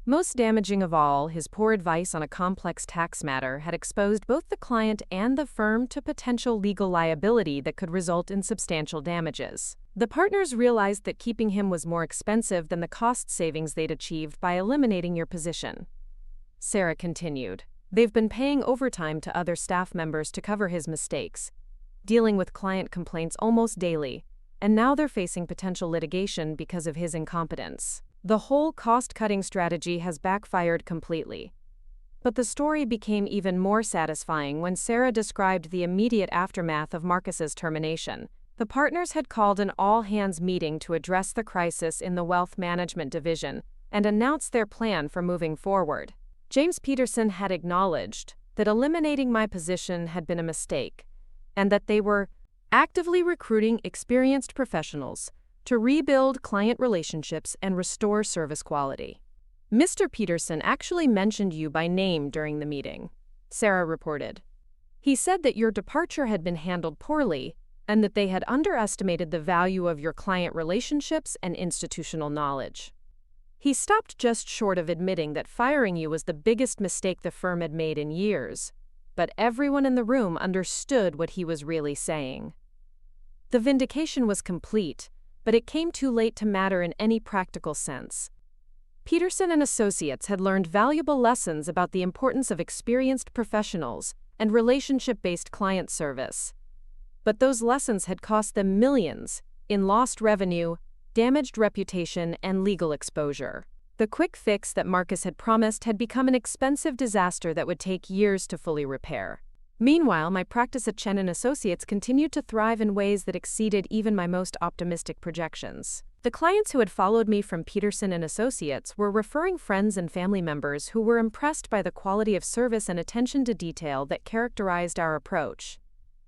Most damaging of all, his poor advice on a complex tax matter had exposed both the client and the firm to potential legal liability that could result in substantial damages. The partners realized that keeping him was more expensive than the cost savings they'd achieved by eliminating your position. Sarah continued. "They've been paying overtime to other staff members to cover his mistakes, dealing with client complaints almost daily, and now they're facing potential litigation because of his incompetence. The whole cost-cutting strategy has backfired completely." But the story became even more satisfying when Sarah described the immediate aftermath of Marcus's termination. The partners had called an all-hands meeting to address the crisis in the wealth management division and announce their plan for moving forward. James Peterson had acknowledged that eliminating my position had been a mistake, and that they were actively recruiting experienced professionals to rebuild client relationships and restore service quality. "Mr. Peterson actually mentioned you by name during the meeting," Sarah reported. "He said that your departure had been handled poorly and that they had underestimated the value of your client relationships and institutional knowledge. He stopped just short of admitting that firing you was the biggest mistake the firm had made in years, but everyone in the room understood what he was really saying." The vindication was complete, but it came too late to matter in any practical sense. Peterson & Associates had learned valuable lessons about the importance of experienced professionals and relationship-based client service. But those lessons had cost them millions in lost revenue, damaged reputation, and legal exposure. The quick fix that Marcus had promised had become an expensive disaster that would take years to fully repair. Meanwhile, my practice at Chen & Associates continued to thrive in ways that exceeded even my most optimistic projections. The clients who had followed me from Peterson & Associates were referring friends and family members who were impressed by the quality of service and attention to detail that characterized our approach.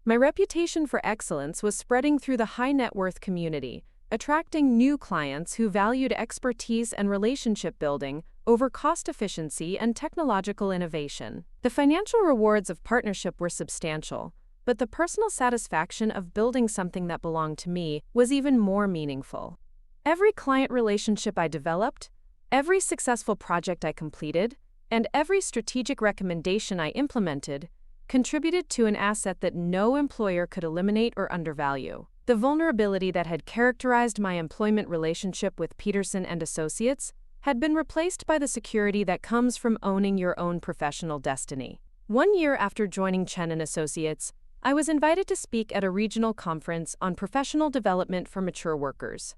My reputation for excellence was spreading through the high-net-worth community, attracting new clients who valued expertise and relationship building over cost efficiency and technological innovation. The financial rewards of partnership were substantial, but the personal satisfaction of building something that belonged to me was even more meaningful. Every client relationship I developed, every successful project I completed, and every strategic recommendation I implemented contributed to an asset that no employer could eliminate or undervalue. The vulnerability that had characterized my employment relationship with Peterson & Associates had been replaced by the security that comes from owning your own professional destiny. 1 year after joining Chen & Associates, I was invited to speak at a regional conference on professional development for mature workers.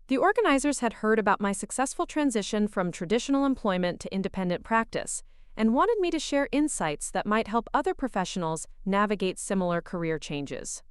The organizers had heard about my successful transition from traditional employment to independent practice and wanted me to share insights that might help other professionals navigate similar career changes.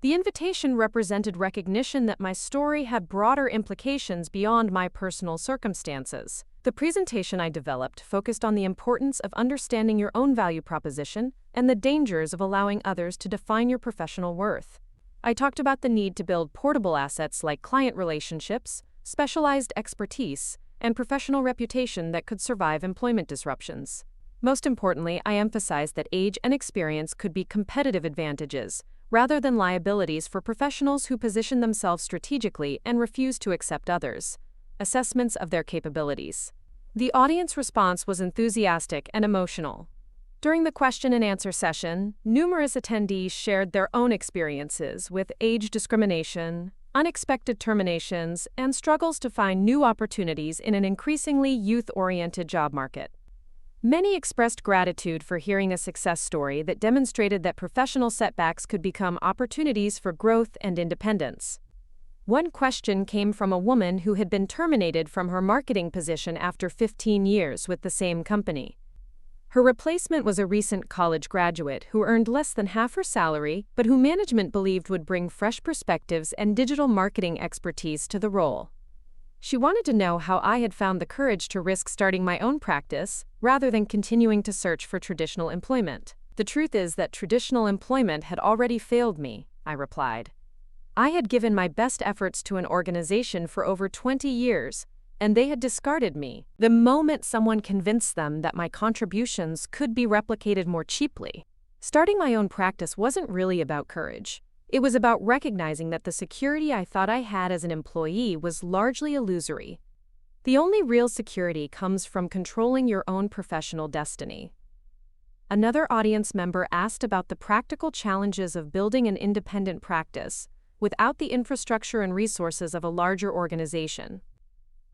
The invitation represented recognition that my story had broader implications beyond my personal circumstances. The presentation I developed focused on the importance of understanding your own value proposition and the dangers of allowing others to define your professional worth. I talked about the need to build portable assets like client relationships, specialized expertise, and professional reputation that could survive employment disruptions. Most importantly, I emphasized that age and experience could be competitive advantages, rather than liabilities for professionals who position themselves strategically and refuse to accept others' assessments of their capabilities. The audience response was enthusiastic and emotional. During the question and answer session, numerous attendees shared their own experiences with age discrimination, unexpected terminations, and struggles to find new opportunities in an increasingly youth-oriented job market. Many expressed gratitude for hearing a success story that demonstrated that professional setbacks could become opportunities for growth and independence. One question came from a woman who had been terminated from her marketing position after 15 years with the same company. Her replacement was a recent college graduate who earned less than half her salary, but who management believed would bring fresh perspectives and digital marketing expertise to the role. She wanted to know how I had found the courage to risk starting my own practice, rather than continuing to search for traditional employment. The truth is that traditional employment had already failed me, I replied. I had given my best efforts to an organization for over 20 years, and they had discarded me the moment someone convinced them that my contributions could be replicated more cheaply. Starting my own practice wasn't really about courage. It was about recognizing that the security I thought I had as an employee was largely illusory. The only real security comes from controlling your own professional destiny. Another audience member asked about the practical challenges of building an independent practice without the infrastructure and resources of a larger organization.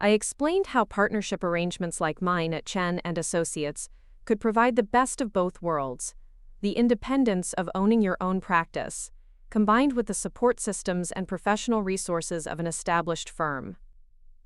I explained how partnership arrangements like mine at Chen & Associates could provide the best of both worlds, the independence of owning your own practice, combined with the support systems and professional resources of an established firm.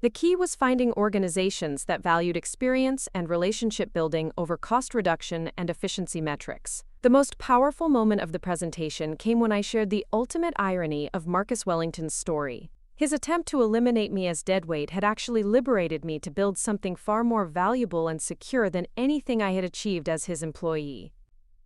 The key was finding organizations that valued experience and relationship building over cost reduction and efficiency metrics. The most powerful moment of the presentation came when I shared the ultimate irony of Marcus Wellington's story. His attempt to eliminate me as deadweight had actually liberated me to build something far more valuable and secure than anything I had achieved as his employee.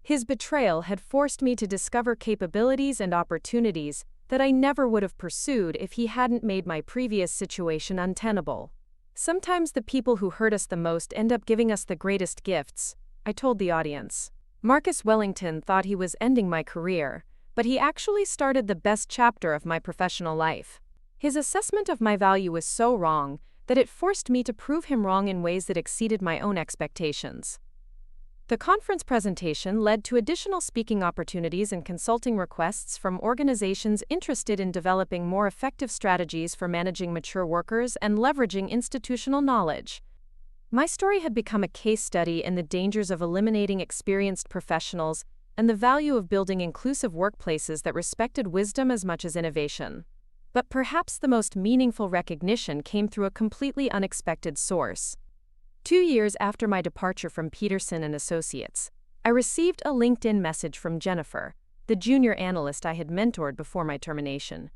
His betrayal had forced me to discover capabilities and opportunities that I never would have pursued if he hadn't made my previous situation untenable. Sometimes the people who hurt us the most end up giving us the greatest gifts, I told the audience. Marcus Wellington thought he was ending my career, but he actually started the best chapter of my professional life. His assessment of my value was so wrong that it forced me to prove him wrong in ways that exceeded my own expectations. The conference presentation led to additional speaking opportunities and consulting requests from organizations interested in developing more effective strategies for managing mature workers and leveraging institutional knowledge. My story had become a case study in the dangers of eliminating experienced professionals and the value of building inclusive workplaces that respected wisdom as much as innovation. But perhaps the most meaningful recognition came through a completely unexpected source. 2 years after my departure from Peterson and Associates, I received a LinkedIn message from Jennifer, the junior analyst I had mentored before my termination.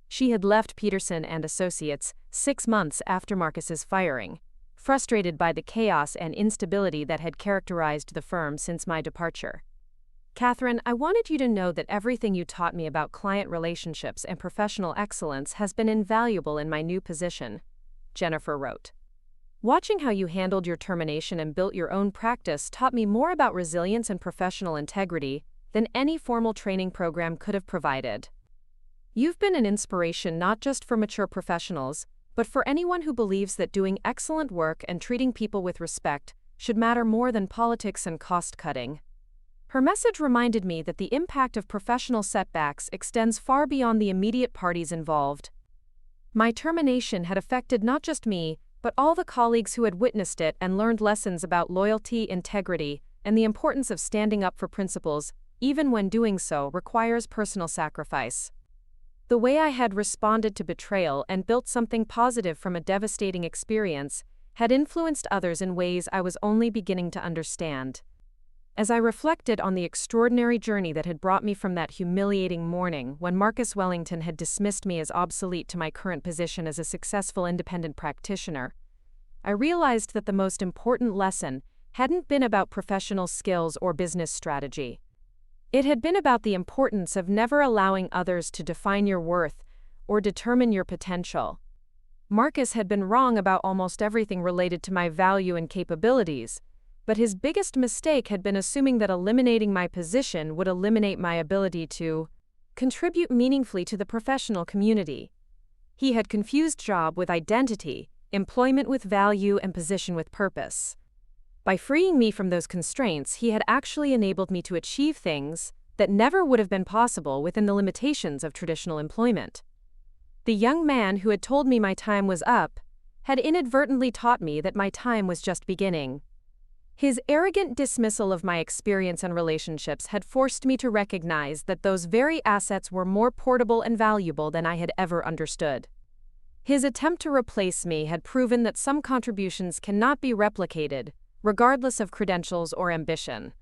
She had left Peterson and Associates 6 months after Marcus's firing, frustrated by the chaos and instability that had characterized the firm since my departure. "Catherine, I wanted you to know that everything you taught me about client relationships and professional excellence has been invaluable in my new position," Jennifer wrote. "Watching how you handled your termination and built your own practice taught me more about resilience and professional integrity than any formal training program could have provided. You've been an inspiration not just for mature professionals, but for anyone who believes that doing excellent work and treating people with respect should matter more than politics and cost-cutting." Her message reminded me that the impact of professional setbacks extends far beyond the immediate parties involved. My termination had affected not just me, but all the colleagues who had witnessed it and learned lessons about loyalty, integrity, and the importance of standing up for principles, even when doing so requires personal sacrifice. The way I had responded to betrayal and built something positive from a devastating experience had influenced others in ways I was only beginning to understand. As I reflected on the extraordinary journey that had brought me from that humiliating morning when Marcus Wellington had dismissed me as obsolete to my current position as a successful independent practitioner, I realized that the most important lesson hadn't been about professional skills or business strategy. It had been about the importance of never allowing others to define your worth or determine your potential. Marcus had been wrong about almost everything related to my value and capabilities, but his biggest mistake had been assuming that eliminating my position would eliminate my ability to contribute meaningfully to the professional community. He had confused job with identity, employment with value, and position with purpose. By freeing me from those constraints, he had actually enabled me to achieve things that never would have been possible within the limitations of traditional employment. The young man who had told me my time was up had inadvertently taught me that my time was just beginning. His arrogant dismissal of my experience and relationships had forced me to recognize that those very assets were more portable and valuable than I had ever understood. His attempt to replace me had proven that some contributions cannot be replicated, regardless of credentials or ambition.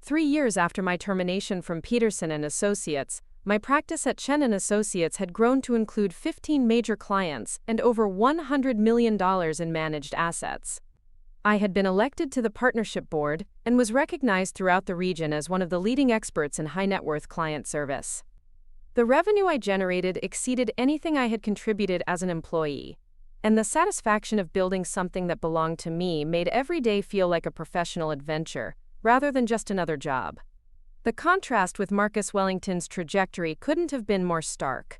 3 years after my termination from Peterson and Associates, my practice at Chen and Associates had grown to include 15 major clients and over $100 million in managed assets. I had been elected to the partnership board and was recognized throughout the region as one of the leading experts in high-net-worth client service. The revenue I generated exceeded anything I had contributed as an employee, and the satisfaction of building something that belonged to me made every day feel like a professional adventure, rather than just another job. The contrast with Marcus Wellington's trajectory couldn't have been more stark.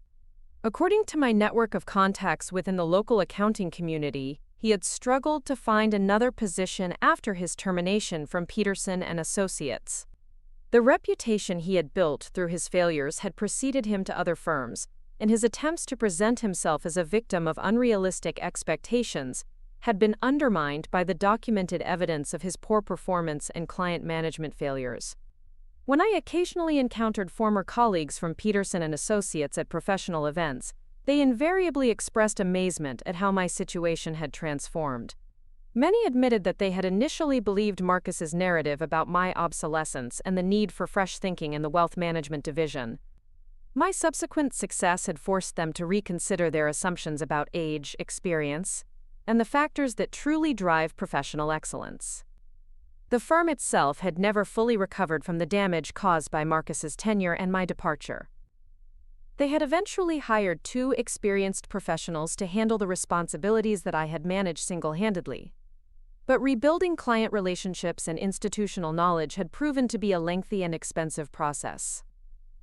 According to my network of contacts within the local accounting community, he had struggled to find another position after his termination from Peterson and Associates. The reputation he had built through his failures had preceded him to other firms, and his attempts to present himself as a victim of unrealistic expectations had been undermined by the documented evidence of his poor performance and client management failures. When I occasionally encountered former colleagues from Peterson and Associates at professional events, they invariably expressed amazement at how my situation had transformed. Many admitted that they had initially believed Marcus's narrative about my obsolescence and the need for fresh thinking in the wealth management division. My subsequent success had forced them to reconsider their assumptions about age, experience, and the factors that truly drive professional excellence. The firm itself had never fully recovered from the damage caused by Marcus's tenure and my departure. They had eventually hired 2 experienced professionals to handle the responsibilities that I had managed single-handedly. But rebuilding client relationships and institutional knowledge had proven to be a lengthy and expensive process.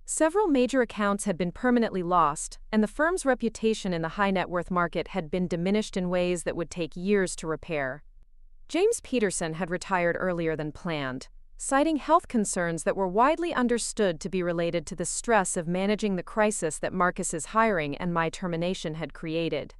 Several major accounts had been permanently lost, and the firm's reputation in the high-net-worth market had been diminished in ways that would take years to repair. James Peterson had retired earlier than planned, citing health concerns that were widely understood to be related to the stress of managing the crisis that Marcus's hiring and my termination had created.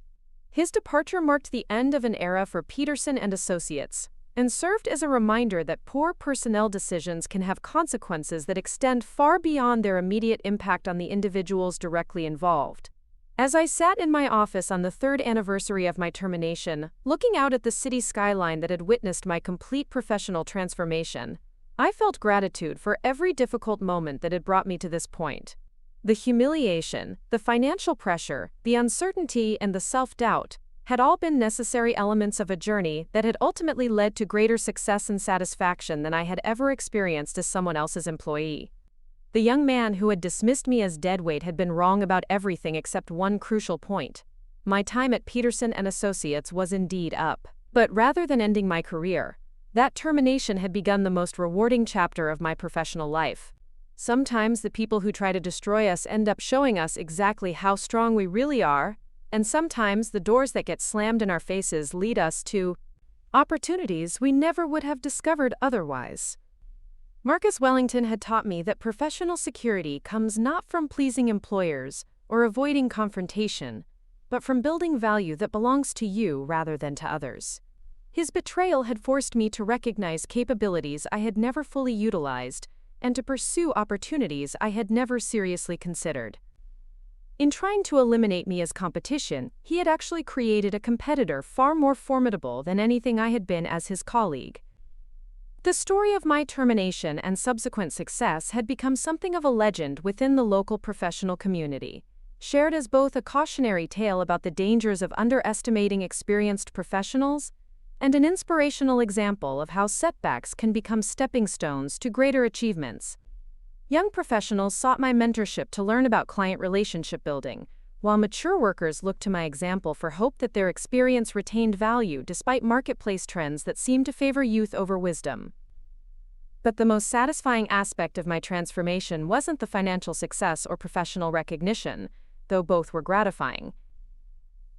His departure marked the end of an era for Peterson and Associates, and served as a reminder that poor personnel decisions can have consequences that extend far beyond their immediate impact on the individuals directly involved. As I sat in my office on the third anniversary of my termination, looking out at the city skyline that had witnessed my complete professional transformation, I felt gratitude for every difficult moment that had brought me to this point. The humiliation, the financial pressure, the uncertainty, and the self-doubt had all been necessary elements of a journey that had ultimately led to greater success and satisfaction than I had ever experienced as someone else's employee. The young man who had dismissed me as deadweight had been wrong about everything except one crucial point. My time at Peterson & Associates was indeed up. But rather than ending my career, that termination had begun the most rewarding chapter of my professional life. Sometimes the people who try to destroy us end up showing us exactly how strong we really are, and sometimes the doors that get slammed in our faces lead us to opportunities we never would have discovered otherwise. Marcus Wellington had taught me that professional security comes not from pleasing employers or avoiding confrontation, but from building value that belongs to you rather than to others. His betrayal had forced me to recognize capabilities I had never fully utilized and to pursue opportunities I had never seriously considered. In trying to eliminate me as competition, he had actually created a competitor far more formidable than anything I had been as his colleague. The story of my termination and subsequent success had become something of a legend within the local professional community, shared as both a cautionary tale about the dangers of underestimating experienced professionals and an inspirational example of how setbacks can become stepping stones to greater achievements. Young professionals sought my mentorship to learn about client relationship building, while mature workers looked to my example for hope that their experience retained value despite marketplace trends that seemed to favor youth over wisdom. But the most satisfying aspect of my transformation wasn't the financial success or professional recognition, though both were gratifying.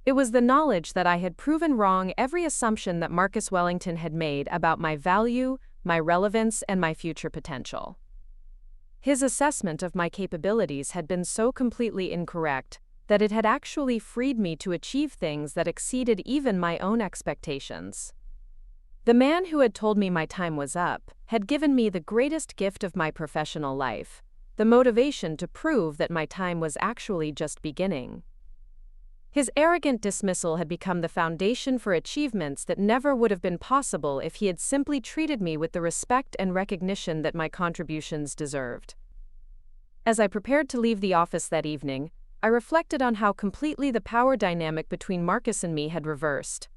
It was the knowledge that I had proven wrong every assumption that Marcus Wellington had made about my value, my relevance, and my future potential. His assessment of my capabilities had been so completely incorrect that it had actually freed me to achieve things that exceeded even my own expectations. The man who had told me my time was up had given me the greatest gift of my professional life, the motivation to prove that my time was actually just beginning. His arrogant dismissal had become the foundation for achievements that never would have been possible if he had simply treated me with the respect and recognition that my contributions deserved. As I prepared to leave the office that evening, I reflected on how completely the power dynamic between Marcus and me had reversed.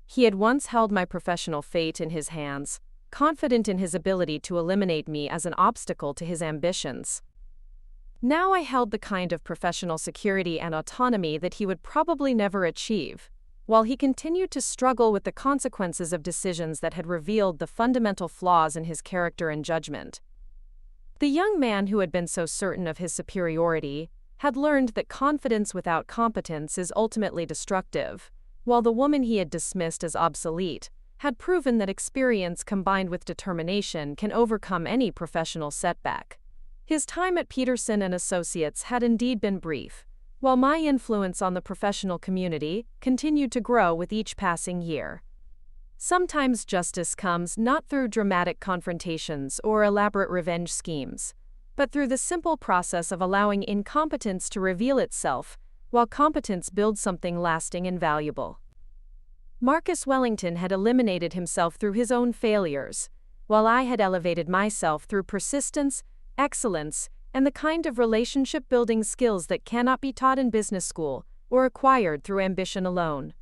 He had once held my professional fate in his hands, confident in his ability to eliminate me as an obstacle to his ambitions. Now I held the kind of professional security and autonomy that he would probably never achieve, while he continued to struggle with the consequences of decisions that had revealed the fundamental flaws in his character and judgment. The young man who had been so certain of his superiority had learned that confidence without competence is ultimately destructive, while the woman he had dismissed as obsolete had proven that experience combined with determination can overcome any professional setback. His time at Peterson & Associates had indeed been brief, while my influence on the professional community continued to grow with each passing year. Sometimes justice comes not through dramatic confrontations or elaborate revenge schemes, but through the simple process of allowing incompetence to reveal itself, while competence builds something lasting and valuable. Marcus Wellington had eliminated himself through his own failures, while I had elevated myself through persistence, excellence, and the kind of relationship-building skills that cannot be taught in business school or acquired through ambition alone.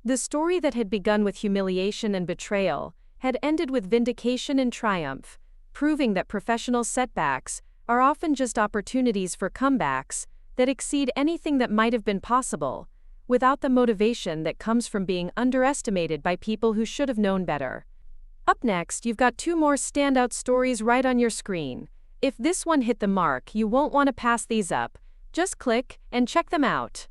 The story that had begun with humiliation and betrayal had ended with vindication and triumph, proving that professional setbacks are often just opportunities for comebacks that exceed anything that might have been possible, without the motivation that comes from being underestimated by people who should have known better. Up next, you've got 2 more standout stories right on your screen. If this one hit the mark, you won't want to pass these up. Just click and check them out.